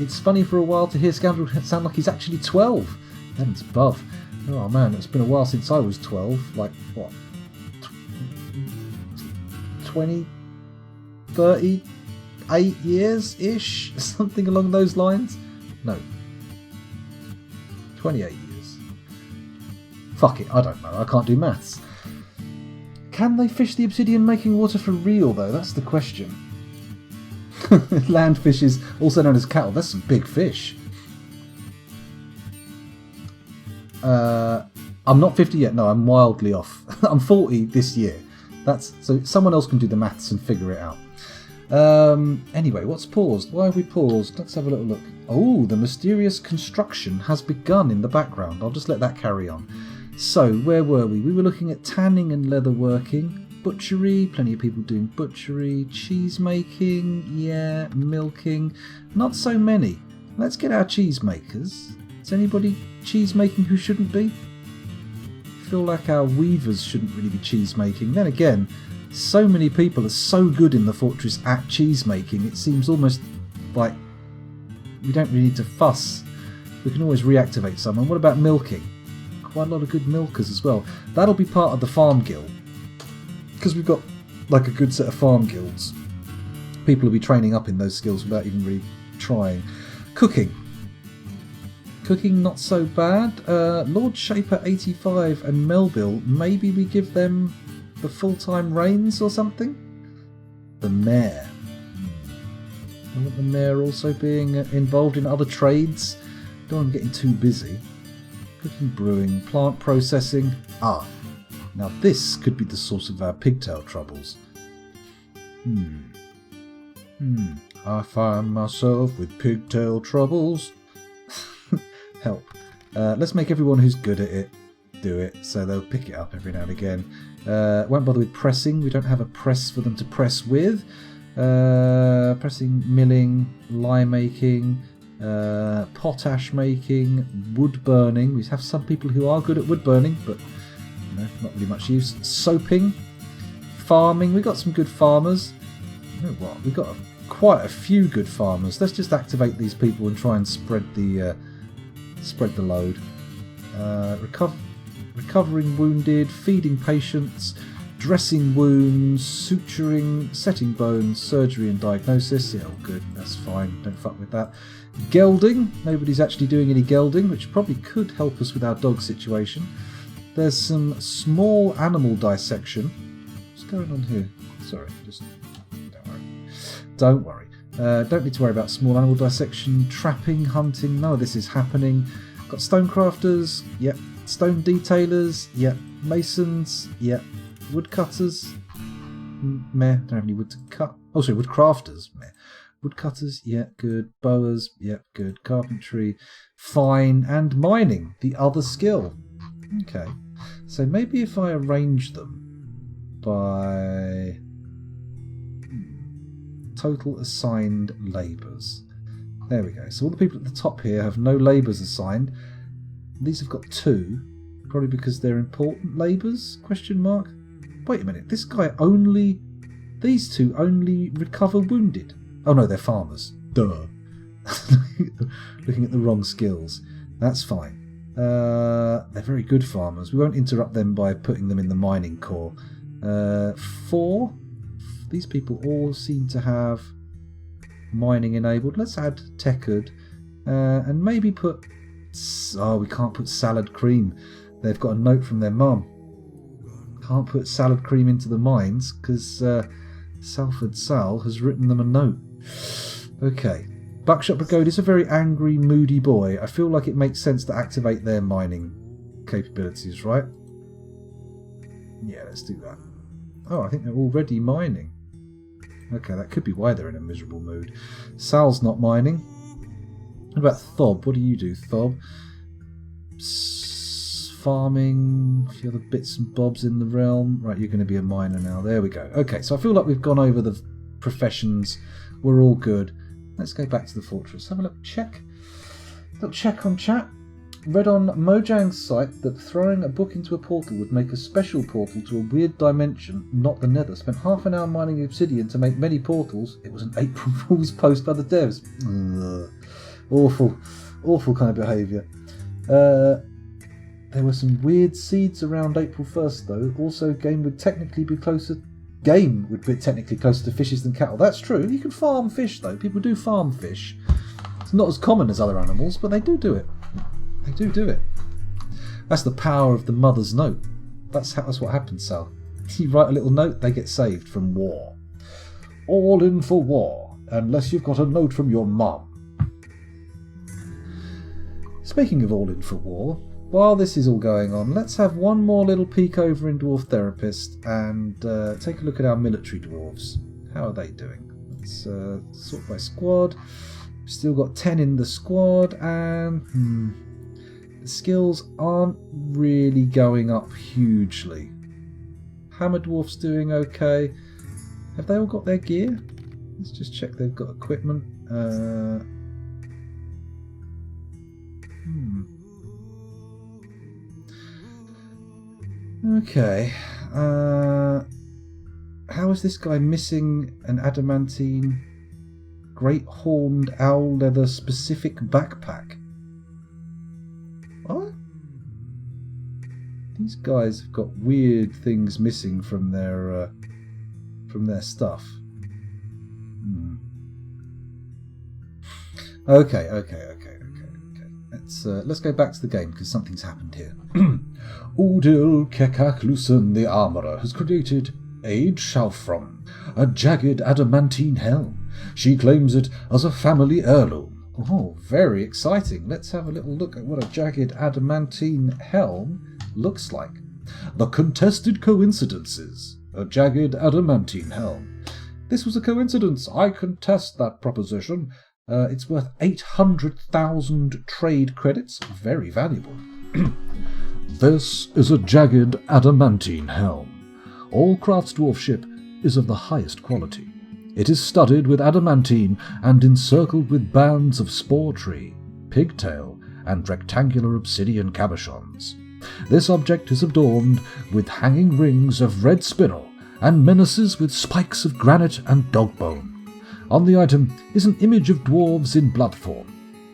It's funny for a while to hear Scoundrel sound like he's actually 12. Heavens above. Oh man, it's been a while since I was 12. Like, what? 20? 30? 8 years-ish? Something along those lines? No. 28 years. Fuck it, I don't know. I can't do maths. Can they fish the obsidian making water for real, though? That's the question. Land fishes, also known as cattle. That's some big fish. I'm not 50 yet. No, I'm wildly off. I'm 40 this year. So someone else can do the maths and figure it out. Anyway, what's paused? Why have we paused? Let's have a little look. Oh, the mysterious construction has begun in the background. I'll just let that carry on. So, where were we? We were looking at tanning and leather working, butchery, plenty of people doing butchery, cheese making, yeah, milking, not so many. Let's get our cheese makers. Is anybody cheese making who shouldn't be? I feel like our weavers shouldn't really be cheese making. Then again, so many people are so good in the fortress at cheese making, it seems almost like we don't really need to fuss. We can always reactivate someone. What about milking? Quite a lot of good milkers as well. That'll be part of the farm guild, because we've got like a good set of farm guilds. People will be training up in those skills without even really trying. Cooking not so bad. Lord Shaper 85 and Melville, maybe we give them the full-time reigns or something? The mayor. I want the mayor also being involved in other trades. Don't want him getting too busy. Cooking, brewing, plant processing. Now this could be the source of our pigtail troubles. I find myself with pigtail troubles. Help. Let's make everyone who's good at it do it, so they'll pick it up every now and again. Won't bother with pressing. We don't have a press for them to press with. Pressing, milling, lye making, potash making, wood burning. We have some people who are good at wood burning, but not really much use. Soaping, farming. We got some good farmers. You know what? We got quite a few good farmers. Let's just activate these people and try and spread the load. Recovering wounded, feeding patients, dressing wounds, suturing, setting bones, surgery and diagnosis. Yeah, all good. That's fine. Don't fuck with that. Gelding. Nobody's actually doing any gelding, which probably could help us with our dog situation. There's some small animal dissection. What's going on here? Sorry, just don't worry. Don't need to worry about small animal dissection, trapping, hunting. None of this is happening. Got stonecrafters. Yep. Stone detailers. Yep. Masons. Yep. Woodcutters. Meh. Don't have any wood to cut. Oh, sorry. Woodcrafters. Meh. Woodcutters. Yeah. Good. Bowers. Yep. Good. Carpentry. Fine. And mining. The other skill. Okay. So maybe if I arrange them by total assigned labours. There we go. So all the people at the top here have no labours assigned. These have got 2, probably because they're important labours? Question mark. Wait a minute. These 2 only recover wounded. Oh no, they're farmers. Duh. Looking at the wrong skills. That's fine. They're very good farmers. We won't interrupt them by putting them in the mining corps. 4. These people all seem to have mining enabled. Let's add Tekard and maybe put... Oh, we can't put salad cream. They've got a note from their mum. Can't put salad cream into the mines because Salford Sal has written them a note. Okay. Buckshot Brigade is a very angry, moody boy. I feel like it makes sense to activate their mining capabilities, right? Yeah, let's do that. Oh, I think they're already mining. Okay, that could be why they're in a miserable mood. Sal's not mining. What about Thob? What do you do, Thob? Farming, a few other bits and bobs in the realm. Right, you're going to be a miner now. There we go. Okay, so I feel like we've gone over the professions. We're all good. Let's go back to the fortress. Have a look. Check. Little check on chat. Read on Mojang's site that throwing a book into a portal would make a special portal to a weird dimension, not the Nether. Spent half an hour mining obsidian to make many portals. It was an April Fool's post by the devs. Ugh. Awful kind of behaviour. There were some weird seeds around April 1st though. Also, game would technically be closer to fishes than cattle. That's true. You can farm fish though. People do farm fish. It's not as common as other animals, but they do it. They do it. That's the power of the mother's note. That's what happens, Sal. You write a little note, they get saved from war. All in for war, unless you've got a note from your mum. Speaking of all in for war, while this is all going on, let's have one more little peek over in Dwarf Therapist and take a look at our military dwarves. How are they doing? Let's sort by squad. We've still got 10 in the squad, and the skills aren't really going up hugely. Hammer Dwarf's doing okay. Have they all got their gear? Let's just check they've got equipment. Okay. How is this guy missing an adamantine great horned owl leather specific backpack? What? These guys have got weird things missing from their stuff. Okay. Let's go back to the game because something's happened here. Udil Kekaklusen the Armourer has created Aid Shalfrom, a jagged adamantine helm. She claims it as a family heirloom. Oh, very exciting. Let's have a little look at what a jagged adamantine helm looks like. The Contested Coincidences, a jagged adamantine helm. This was a coincidence. I contest that proposition. It's worth 800,000 trade credits. Very valuable. This is a jagged adamantine helm. All crafts dwarfship is of the highest quality. It is studded with adamantine and encircled with bands of spore tree, pigtail, and rectangular obsidian cabochons. This object is adorned with hanging rings of red spinel and menaces with spikes of granite and dog bone. On the item is an image of dwarves in blood form.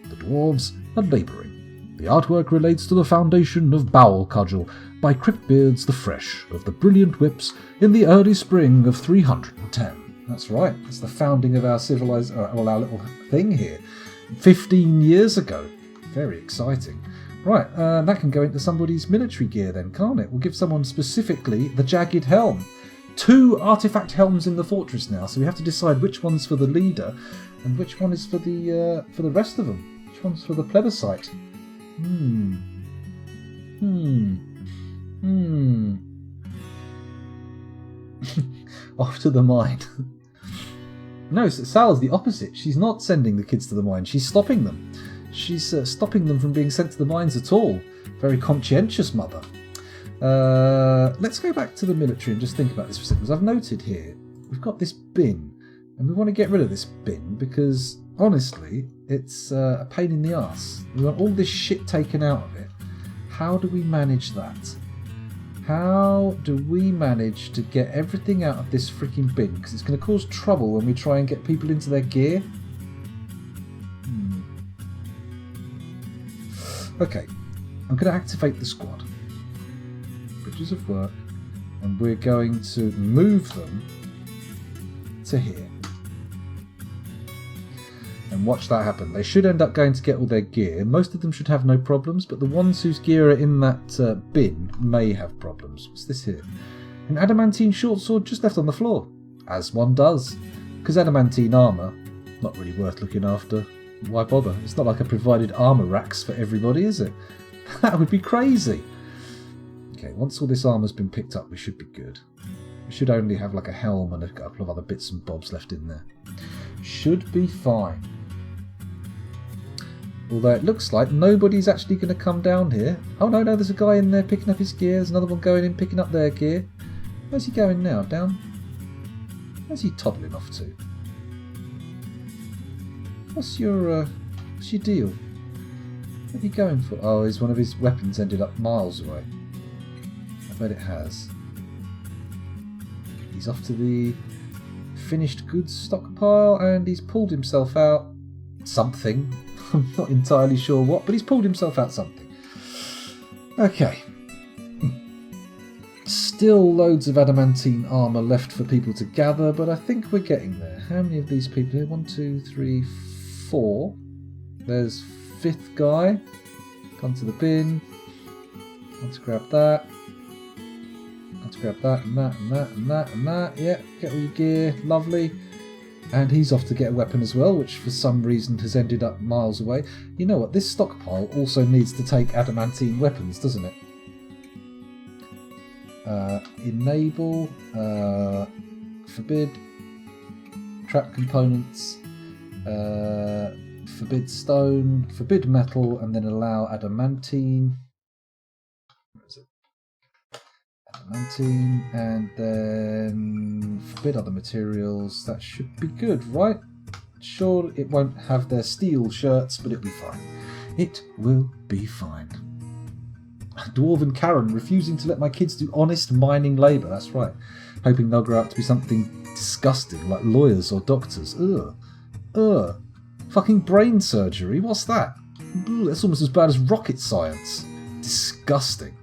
The dwarves are labouring. The artwork relates to the foundation of Bowel Cudgel by Cryptbeards the Fresh of the Brilliant Whips in the early spring of 310. That's right, it's the founding of our our little thing here. 15 years ago. Very exciting. Right, that can go into somebody's military gear then, can't it? We'll give someone specifically the jagged helm. 2 artifact helms in the fortress now, so we have to decide which one's for the leader and which one is for the rest of them. Which one's for the plebiscite? Off to the mine. No, Sal's the opposite. She's not sending the kids to the mine. She's stopping them. She's stopping them from being sent to the mines at all. Very conscientious mother. Let's go back to the military and just think about this for a second. Because I've noted here, we've got this bin. And we want to get rid of this bin because, honestly, it's a pain in the arse. We want all this shit taken out of it. How do we manage that? How do we manage to get everything out of this freaking bin? Because it's going to cause trouble when we try and get people into their gear. Okay, I'm going to activate the squad. Bridges of work. And we're going to move them to here. And watch that happen. They should end up going to get all their gear. Most of them should have no problems, but the ones whose gear are in that bin may have problems. What's this here? An adamantine short sword just left on the floor. As one does. Because adamantine armour, not really worth looking after. Why bother? It's not like I provided armour racks for everybody, is it? That would be crazy. Okay, once all this armour's been picked up, we should be good. We should only have like a helm and a couple of other bits and bobs left in there. Should be fine. Although it looks like nobody's actually going to come down here. Oh no, there's a guy in there picking up his gear. There's another one going in picking up their gear. Where's he going now? Down? Where's he toddling off to? What's your deal? What are you going for? Oh, is one of his weapons ended up miles away? I bet it has. He's off to the finished goods stockpile and he's pulled himself out something. I'm not entirely sure what, but he's pulled himself out something. Okay. Still loads of adamantine armour left for people to gather, but I think we're getting there. How many of these people here? 1, 2, 3, 4. There's 5th guy. Gone to the bin. Let's grab that. Let's grab that and that and that and that and that. Yeah, get all your gear. Lovely. And he's off to get a weapon as well, which for some reason has ended up miles away. You know what? This stockpile also needs to take adamantine weapons, doesn't it? Enable, forbid, trap components, forbid stone, forbid metal, and then allow adamantine. Where is it? Adamantine, and then forbid other materials. That should be good, right? Sure, it won't have their steel shirts, but it'll be fine. It will be fine. Dwarven Karen refusing to let my kids do honest mining labour. That's right. Hoping they'll grow up to be something disgusting, like lawyers or doctors. Ugh. Fucking brain surgery. What's that? Ugh, that's almost as bad as rocket science. Disgusting.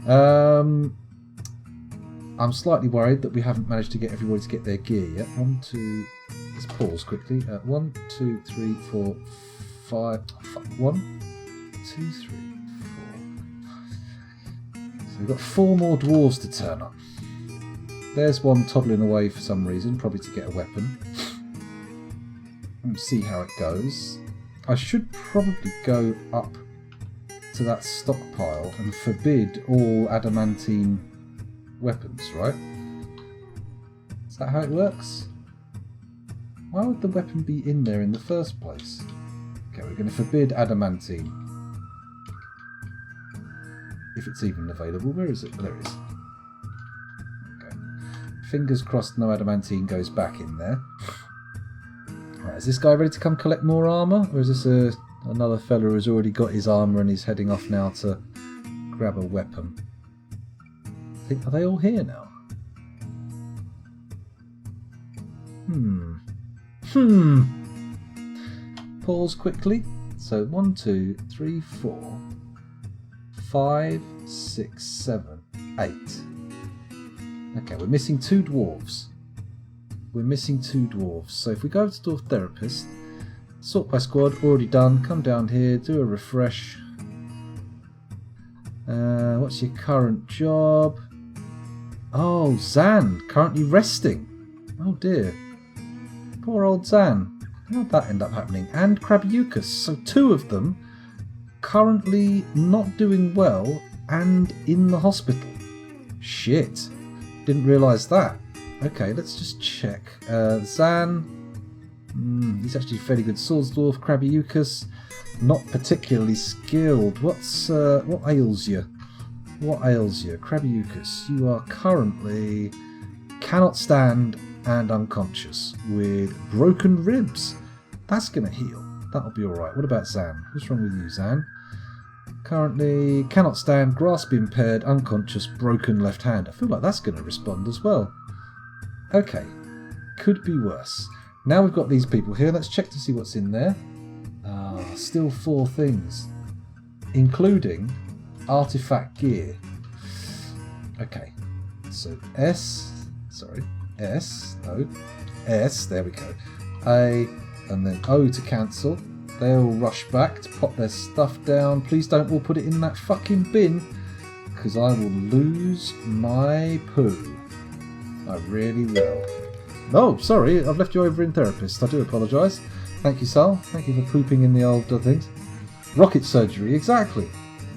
I'm slightly worried that we haven't managed to get everybody to get their gear yet. 1, 2... Let's pause quickly. 1, 2, 3, 4, 5... 1, 2, 3... We've got 4 more dwarves to turn up. There's one toddling away for some reason, probably to get a weapon. Let's see how it goes. I should probably go up to that stockpile and forbid all adamantine weapons, right? Is that how it works? Why would the weapon be in there in the first place? Okay, we're going to forbid adamantine. If it's even available. Where is it? There it is. Okay. Fingers crossed no adamantine goes back in there. Right, is this guy ready to come collect more armour? Or is this another fella who's already got his armour and he's heading off now to grab a weapon? Are they all here now? Pause quickly. So 1, 2, 3, 4... 5, 6, 7, 8. Okay, we're missing 2 dwarves. So if we go to Dwarf Therapist, sort by squad, already done. Come down here, do a refresh. What's your current job? Oh, Zan, currently resting. Oh dear. Poor old Zan. How'd that end up happening? And Crabucus, so 2 of them currently not doing well and in the hospital. Shit. Didn't realise that. Okay, let's just check. Zan. He's actually a fairly good swords dwarf. Crabucus. Not particularly skilled. What ails you? What ails you? Crabucus, you are currently cannot stand and unconscious with broken ribs. That's going to heal. That'll be alright. What about Zan? What's wrong with you, Zan? Currently cannot stand, grasp impaired, unconscious, broken left hand. I feel like that's going to respond as well. Okay. Could be worse. Now we've got these people here. Let's check to see what's in there. Still 4 things. Including artifact gear. Okay. So S, there we go. A, and then O to cancel. They all rush back to pop their stuff down. Please don't all put it in that fucking bin, because I will lose my poo. I really will. Oh, sorry, I've left you over in Therapist. I do apologise. Thank you, Sal. Thank you for pooping in the old things. Rocket surgery, exactly.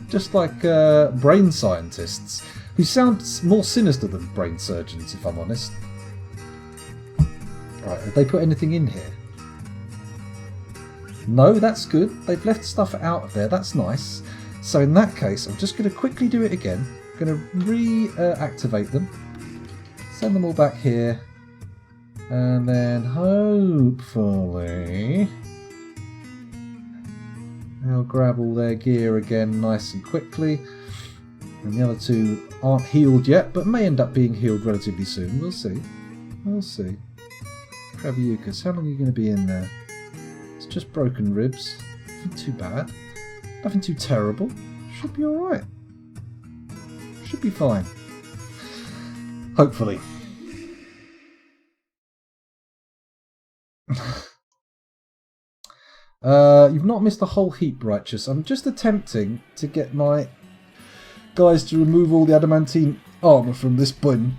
Just like brain scientists, who sound more sinister than brain surgeons, if I'm honest. Right, have they put anything in here? No, that's good. They've left stuff out of there. That's nice. So in that case, I'm just going to quickly do it again. I'm going to reactivate them. Send them all back here. And then hopefully They'll grab all their gear again nice and quickly. And the other two aren't healed yet, but may end up being healed relatively soon. We'll see. We'll see. Kraviukas, how long are you going to be in there? It's just broken ribs. Nothing too bad. Nothing too terrible. Should be alright. Should be fine. Hopefully. You've not missed a whole heap, Righteous. I'm just attempting to get my guys to remove all the adamantine armour from this bin.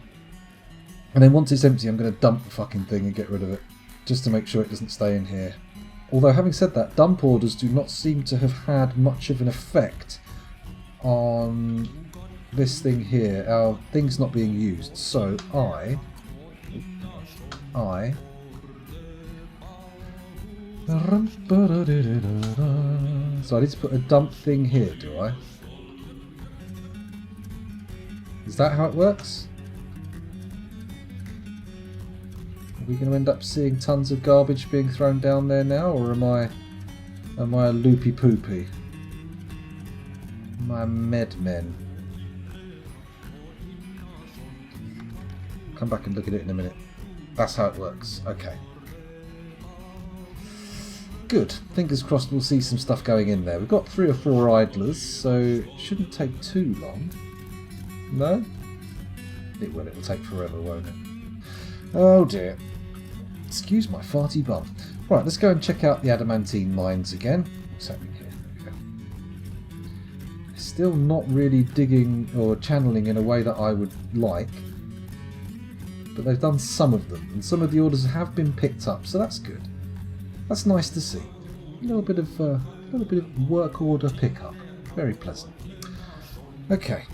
And then once it's empty, I'm going to dump the fucking thing and get rid of it. Just to make sure it doesn't stay in here. Although, having said that, dump orders do not seem to have had much of an effect on this thing here. Our thing's not being used. So, So I need to put a dump thing here, do I? Is that how it works? Are we going to end up seeing tons of garbage being thrown down there now, or am I a loopy poopy? Am I a medmen? Come back and look at it in a minute. That's how it works. Okay. Good. Fingers crossed we'll see some stuff going in there. We've got 3 or 4 idlers, so it shouldn't take too long. No? It will. It will take forever, won't it? Oh dear. Excuse my farty bum. Right, let's go and check out the adamantine mines again. What's happening here? Okay. Still not really digging or channeling in a way that I would like. But they've done some of them, and some of the orders have been picked up, so that's good. That's nice to see. A little bit of work order pickup. Very pleasant. Okay,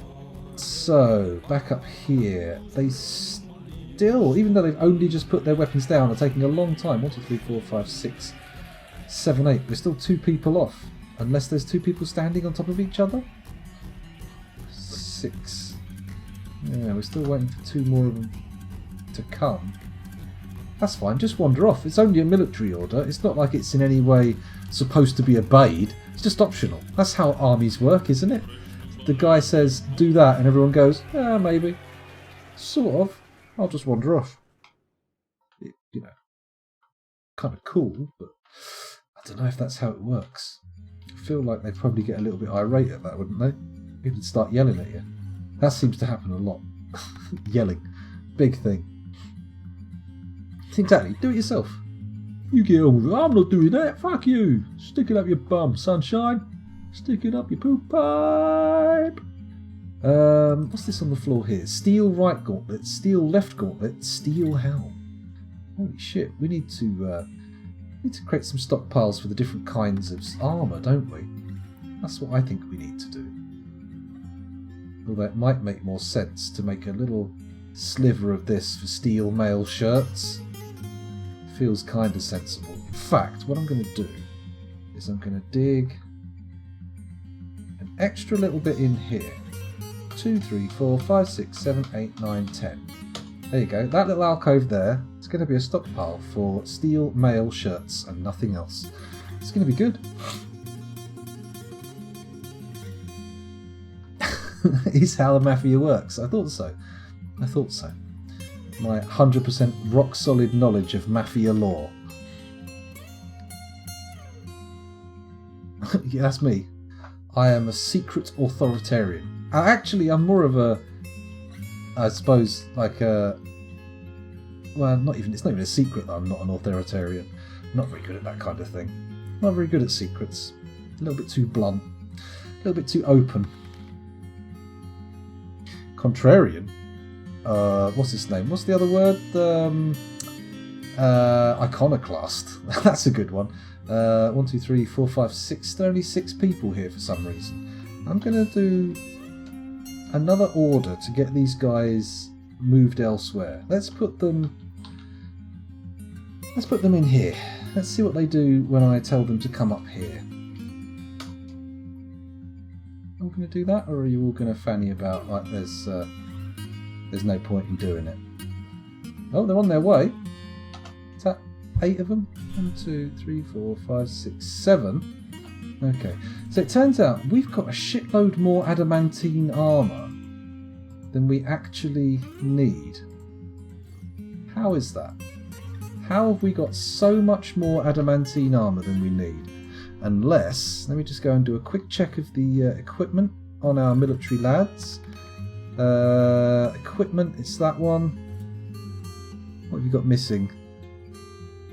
so back up here. They still, even though they've only just put their weapons down, are taking a long time. 1, 2, 3, 4, 5, 6, 7, 8. We're still 2 people off, unless there's 2 people standing on top of each other. 6. Yeah, we're still waiting for 2 more of them to come. That's fine, just wander off. It's only a military order. It's not like it's in any way supposed to be obeyed. It's just optional. That's how armies work, isn't it? The guy says, do that, and everyone goes, yeah, maybe. Sort of. I'll just wander off. You know, kind of cool, but I don't know if that's how it works. I feel like they'd probably get a little bit irate at that, wouldn't they? People would start yelling at you. That seems to happen a lot. Yelling. Big thing. Exactly. Do it yourself. You get on with it. I'm not doing that. Fuck you. Stick it up your bum, sunshine. Stick it up your poop pipe. What's this on the floor here? Steel right gauntlet, steel left gauntlet, steel helm. Holy shit! We need to create some stockpiles for the different kinds of armour, don't we? That's what I think we need to do. Although it might make more sense to make a little sliver of this for steel mail shirts. Feels kind of sensible. In fact, what I'm going to do is I'm going to dig an extra little bit in here. 2, 3, 4, 5, 6, 7, 8, 9, 10. There you go. That little alcove there is going to be a stockpile for steel mail shirts and nothing else. It's going to be good. Is how the mafia works. I thought so. I thought so. My 100% rock solid knowledge of mafia law. Yeah, that's me. I am a secret authoritarian. Actually, I'm more of a, I suppose, like a, well, it's not even a secret that I'm not an authoritarian. I'm not very good at that kind of thing. Not very good at secrets. A little bit too blunt. A little bit too open. Contrarian? What's his name? What's the other word? Iconoclast. That's a good one. 1, 2, 3, 4, 5, 6. There are only 6 people here for some reason. I'm going to do another order to get these guys moved elsewhere. Let's put them in here. Let's see what they do when I tell them to come up here. Are we going to do that, or are you all going to fanny about like there's no point in doing it? Oh, they're on their way. Is that 8 of them? 1, 2, 3, 4, 5, 6, 7. Okay, so it turns out we've got a shitload more adamantine armour than we actually need. How is that? How have we got so much more adamantine armour than we need? Unless, let me just go and do a quick check of the equipment on our military lads. Equipment, it's that one. What have you got missing?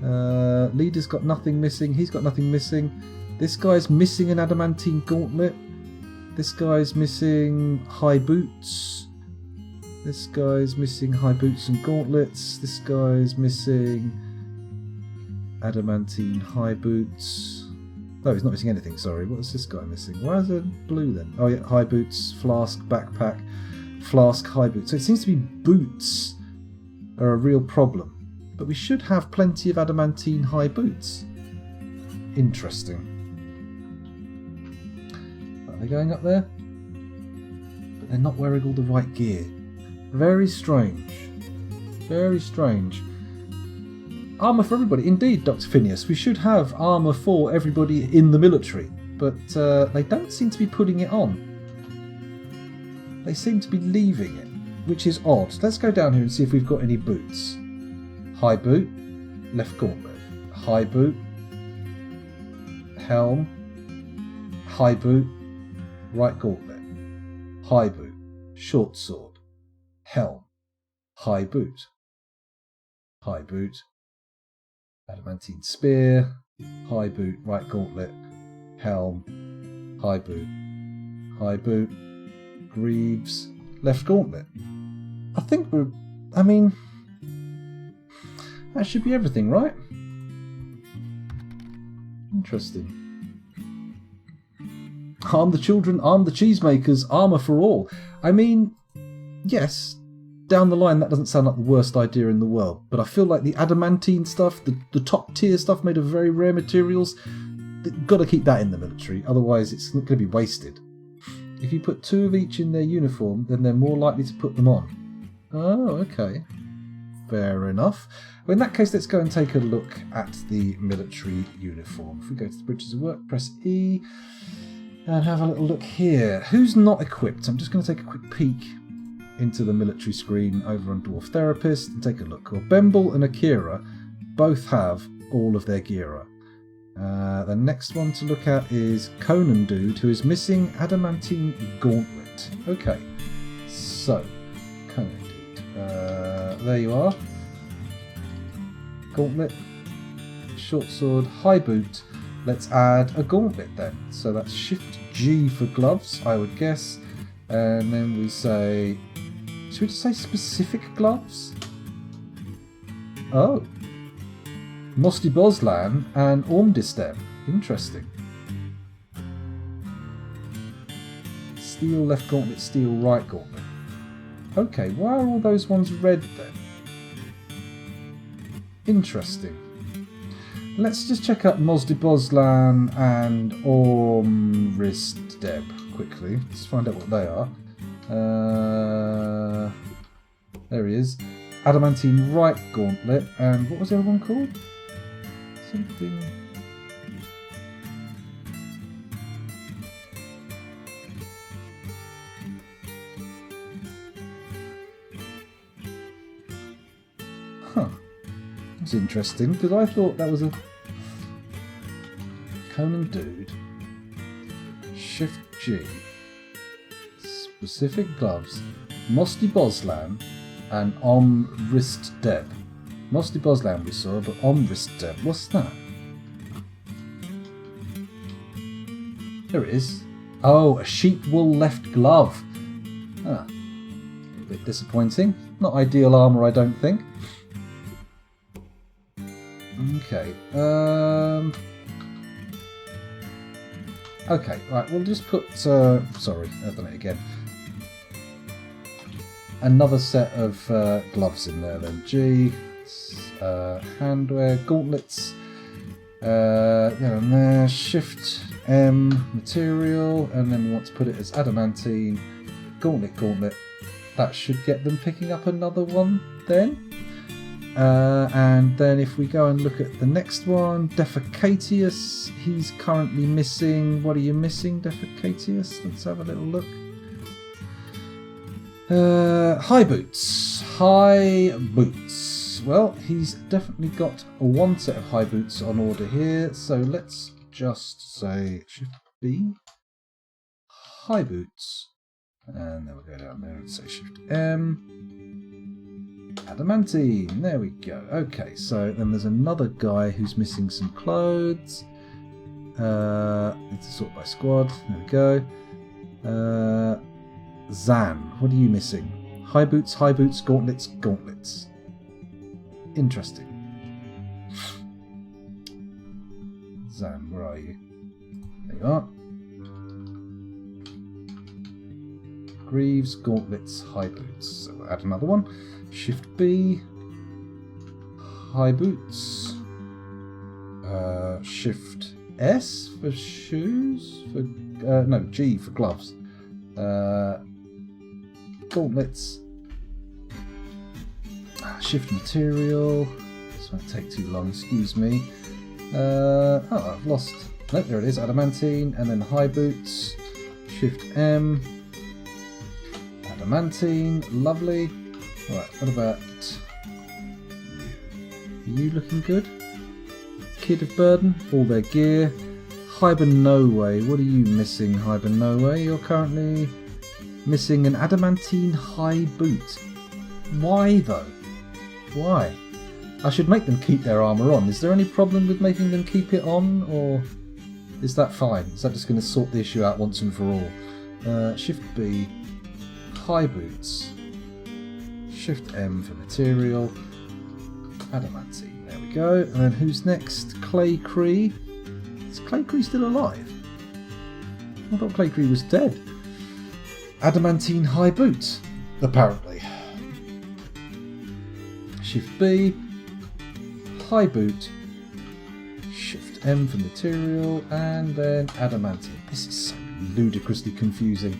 Leader's got nothing missing. He's got nothing missing. This guy's missing an adamantine gauntlet. This guy's missing high boots. This guy's missing high boots and gauntlets. This guy's missing adamantine high boots. No, he's not missing anything, sorry. What is this guy missing? Why is it blue then? Oh yeah, high boots, flask, backpack, flask, high boots. So it seems to be boots are a real problem. But we should have plenty of adamantine high boots. Interesting. Are they going up there? But they're not wearing all the right gear. Very strange. Very strange. Armour for everybody. Indeed, Dr. Phineas. We should have armour for everybody in the military. But they don't seem to be putting it on. They seem to be leaving it, which is odd. Let's go down here and see if we've got any boots. High boot, left gauntlet. High boot, helm, high boot, right gauntlet. High boot, short sword, helm, high boot, adamantine spear, high boot, right gauntlet, helm, high boot, greaves, left gauntlet. I think that should be everything, right? Interesting. Arm the children, arm the cheesemakers, armour for all. I mean, yes, down the line that doesn't sound like the worst idea in the world, but I feel like the adamantine stuff, the top tier stuff made of very rare materials, they've got to keep that in the military, otherwise it's going to be wasted. If you put 2 of each in their uniform, then they're more likely to put them on. Oh, okay. Fair enough. Well, in that case, let's go and take a look at the military uniform. If we go to the bridges of work, press E, and have a little look here. Who's not equipped? I'm just going to take a quick peek into the military screen over on Dwarf Therapist and take a look. Well, Bemble and Akira both have all of their gear up. The next one to look at is Conan Dude, who is missing adamantine gauntlet. Okay, so Conan Dude. There you are. Gauntlet, short sword, high boot. Let's add a gauntlet then. So that's Shift G for gloves, I would guess. And then we say, should we just say specific gloves? Oh. Mosti Boslan and Ormdistem. Interesting. Steel left gauntlet, steel right gauntlet. Okay, why are all those ones red then? Interesting. Let's just check out Mosdi Boslan and Ormristdeb quickly. Let's find out what they are. There he is. Adamantine right gauntlet. And what was the other one called? Something... Huh. That's interesting, because I thought that was a Conan Dude, Shift G, specific gloves, Mosti Boslan, and Ormristdeb. Mosti Boslan we saw, but Ormristdeb, what's that? There it is. Oh, a sheep wool left glove. Ah, a bit disappointing. Not ideal armour, I don't think. Okay. Okay, right, we'll just put... sorry, I've done it again. Another set of gloves in there then. G, handwear, gauntlets, there and there, Shift M, material, and then we want to put it as adamantine, gauntlet. That should get them picking up another one then. And then if we go and look at the next one, Defecatius, he's currently missing. What are you missing, Defecatius? Let's have a little look. High boots. High boots. Well, he's definitely got one set of high boots on order here. So let's just say Shift B. High boots. And then we'll go down there and say Shift M. Adamantine, there we go. Okay, so then there's another guy who's missing some clothes. Need to sort by squad. There we go. Zan, what are you missing? High boots, gauntlets, gauntlets. Interesting. Zan, where are you? There you are. Greaves, gauntlets, high boots. So we'll add another one. Shift B, high boots, Shift S for shoes, no, G for gloves, gauntlets, Shift material, this won't take too long, excuse me, oh I've lost, nope, there it is, adamantine, and then high boots, Shift M, adamantine, lovely. Right, what about you? Are you looking good? Kid of Burden, all their gear. Hibernoe, what are you missing, Hibernoe? You're currently missing an adamantine high boot. Why though? Why? I should make them keep their armour on. Is there any problem with making them keep it on, or is that fine? Is that just going to sort the issue out once and for all? Shift B, high boots. Shift M for material, adamantine, there we go. And then who's next? Clay Cree. Is Clay Cree still alive? I thought Clay Cree was dead. Adamantine high boot, apparently. Shift B, high boot, Shift M for material, and then adamantine. This is so ludicrously confusing.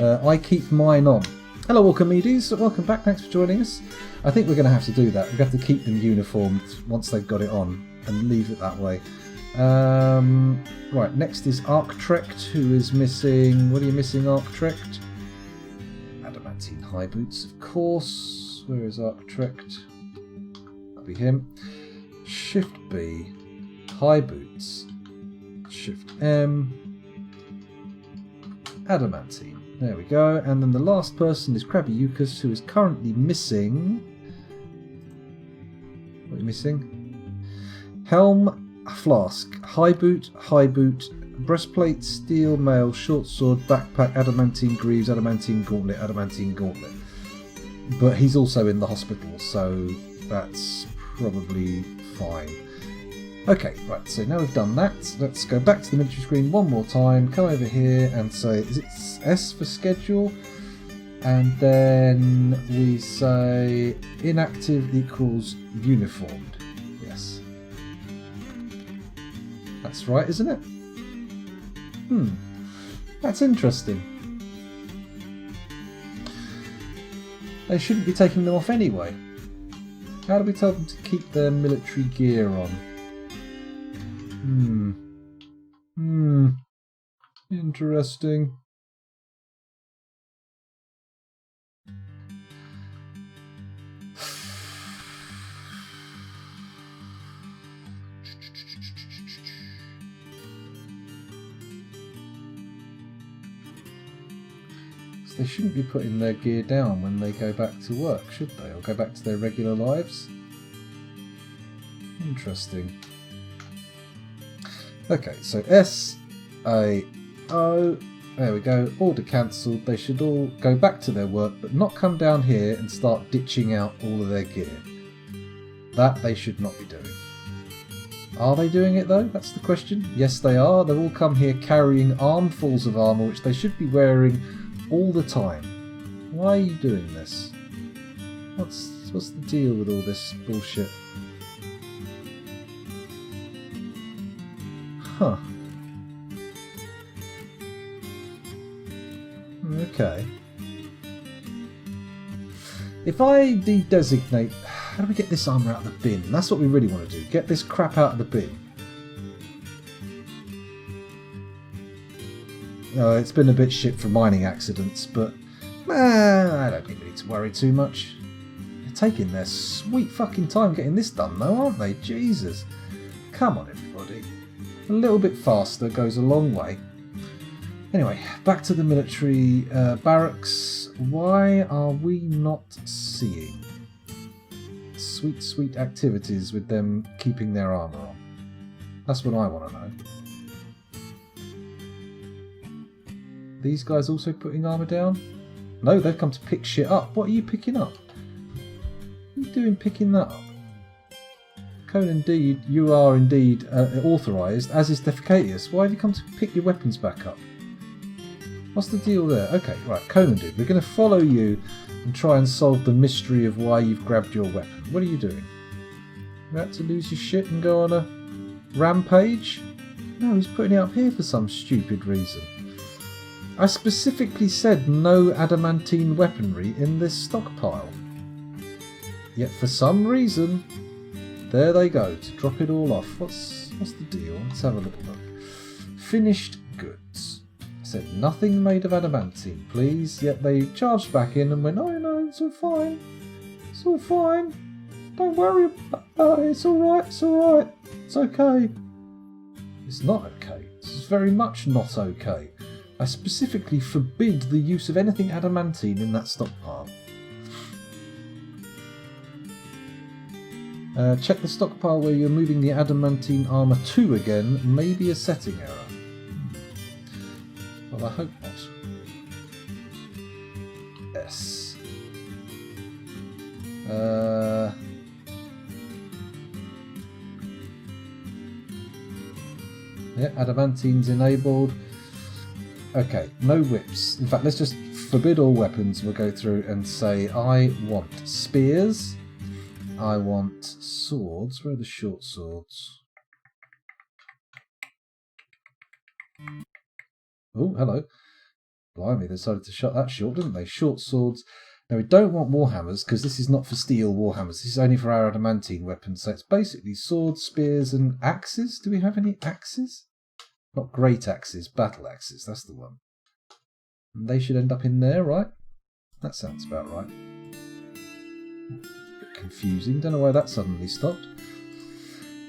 I keep mine on. Hello Walkermedes, welcome back, thanks for joining us. I think we're going to have to do that. We're going to have to keep them uniformed once they've got it on and leave it that way. Right, next is Arctrecht, who is missing... What are you missing, Arctrecht? Adamantine high boots, of course. Where is Arctrecht? That'll be him. Shift B, high boots. Shift M, adamantine. There we go, and then the last person is Krabby Eucas, who is currently missing... What are you missing? Helm, flask, high boot, breastplate, steel mail, short sword, backpack, adamantine greaves, adamantine gauntlet. But he's also in the hospital, so that's probably fine. Okay, right, so now we've done that, let's go back to the military screen one more time, come over here and say, is it S for schedule? And then we say inactive equals uniformed. Yes. That's right, isn't it? That's interesting. They shouldn't be taking them off anyway. How do we tell them to keep their military gear on? Interesting. So they shouldn't be putting their gear down when they go back to work, should they? Or go back to their regular lives? Interesting. Okay, so S, A, O, there we go, order cancelled. They should all go back to their work, but not come down here and start ditching out all of their gear. That they should not be doing. Are they doing it though? That's the question. Yes, they are. They've all come here carrying armfuls of armour, which they should be wearing all the time. Why are you doing this? What's the deal with all this bullshit? Huh. Okay. If I de-designate... How do we get this armour out of the bin? That's what we really want to do. Get this crap out of the bin. It's been a bit shit for mining accidents, but I don't think we need to worry too much. They're taking their sweet fucking time getting this done though, aren't they? Jesus. Come on everybody. A little bit faster goes a long way. Anyway, back to the military barracks. Why are we not seeing sweet, sweet activities with them keeping their armour on? That's what I want to know. These guys also putting armour down? No, they've come to pick shit up. What are you picking up? What are you doing picking that up? Conan D, you are indeed authorised, as is Defecatius. Why have you come to pick your weapons back up? What's the deal there? Okay, right, Conan D, we're going to follow you and try and solve the mystery of why you've grabbed your weapon. What are you doing? You about to lose your shit and go on a rampage? No, he's putting it up here for some stupid reason. I specifically said no adamantine weaponry in this stockpile. Yet for some reason, there they go to drop it all off. What's the deal? Let's have a little look. Finished goods. I said nothing made of adamantine, please. Yet they charged back in and went, oh no, it's all fine. It's all fine. Don't worry about it. It's alright, it's alright. It's okay. It's not okay. This is very much not okay. I specifically forbid the use of anything adamantine in that stockpile. Check the stockpile where you're moving the adamantine armour to again. Maybe a setting error. Well, I hope not. Yes. Yeah, adamantine's enabled. Okay, no whips. In fact, let's just forbid all weapons. We'll go through and say, I want spears. I want swords. Where are the short swords? Oh, hello. Blimey, they decided to shut that short, didn't they? Short swords. Now, we don't want warhammers, because this is not for steel warhammers. This is only for our adamantine weapons. So it's basically swords, spears, and axes. Do we have any axes? Not great axes, battle axes. That's the one. And they should end up in there, right? That sounds about right. Bit confusing. Don't know why that suddenly stopped.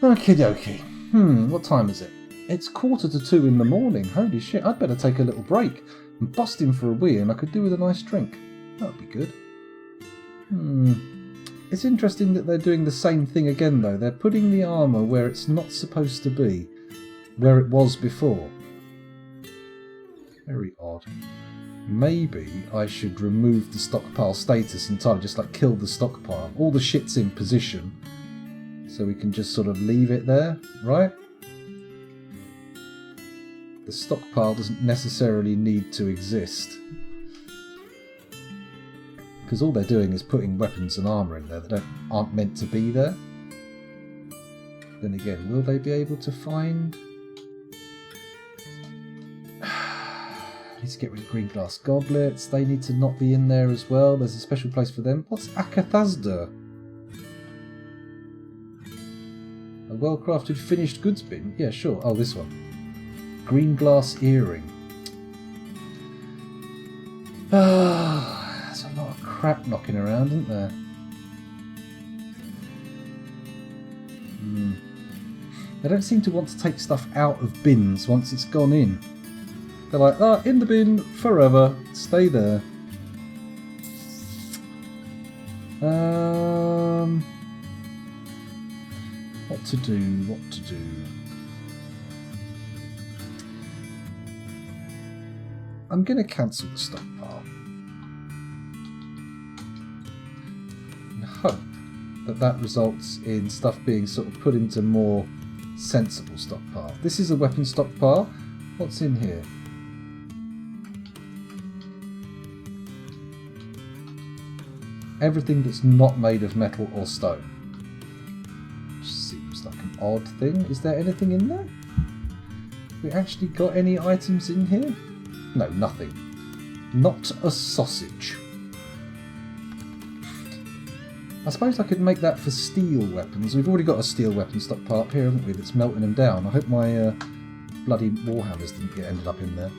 Okie dokie. What time is it? It's 1:45 in the morning. Holy shit, I'd better take a little break and bust in for a wee, and I could do with a nice drink. That would be good. It's interesting that they're doing the same thing again, though. They're putting the armour where it's not supposed to be. Where it was before. Very odd. Maybe I should remove the stockpile status entirely, just like kill the stockpile. All the shit's in position, so we can just sort of leave it there, right? The stockpile doesn't necessarily need to exist. Because all they're doing is putting weapons and armour in there that aren't meant to be there. Then again, will they be able to find... Need to get rid of green glass goblets. They need to not be in there as well. There's a special place for them. What's Akathasda? A well-crafted finished goods bin? Yeah, sure. Oh, this one. Green glass earring. There's a lot of crap knocking around, isn't there? They don't seem to want to take stuff out of bins once it's gone in. They're like, in the bin forever. Stay there. What to do? What to do? I'm going to cancel the stockpile. And hope that results in stuff being sort of put into more sensible stockpile. This is a weapon stockpile. What's in here? Everything that's not made of metal or stone. Seems like an odd thing. Is there anything in there? Have we actually got any items in here? No, nothing. Not a sausage. I suppose I could make that for steel weapons. We've already got a steel weapon stockpile up here, haven't we, that's melting them down. I hope my bloody warhammers didn't get ended up in there.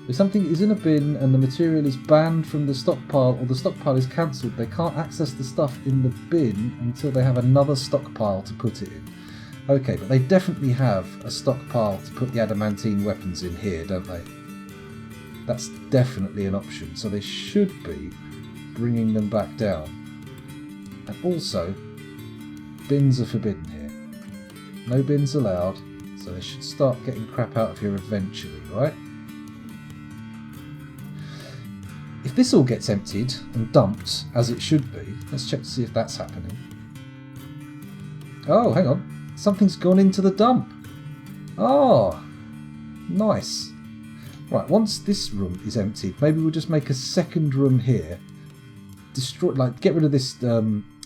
If something is in a bin and the material is banned from the stockpile or the stockpile is cancelled, they can't access the stuff in the bin until they have another stockpile to put it in. Okay, but they definitely have a stockpile to put the adamantine weapons in here, don't they? That's definitely an option, so they should be bringing them back down. And also, bins are forbidden here. No bins allowed, so they should start getting crap out of here eventually, right? If this all gets emptied and dumped, as it should be, let's check to see if that's happening. Oh, hang on. Something's gone into the dump. Oh, nice. Right, once this room is emptied, maybe we'll just make a second room here. Destroy, like, get rid of this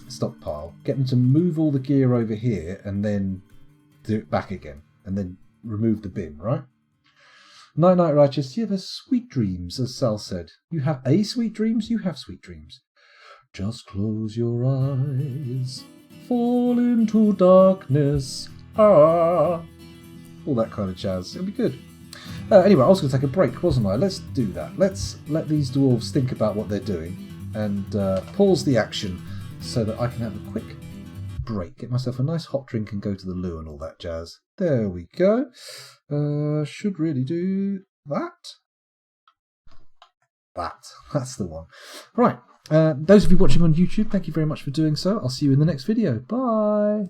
stockpile. Get them to move all the gear over here and then do it back again. And then remove the bin, right? Night Night Righteous, you have sweet dreams, as Sal said. You have sweet dreams? You have sweet dreams. Just close your eyes, fall into darkness, all that kind of jazz. It'll be good. Anyway, I was going to take a break, wasn't I? Let's do that. Let's let these dwarves think about what they're doing and pause the action so that I can have a quick break, get myself a nice hot drink and go to the loo and all that jazz. There we go. Should really do that. That's the one. Right. Those of you watching on YouTube, thank you very much for doing so. I'll see you in the next video. Bye.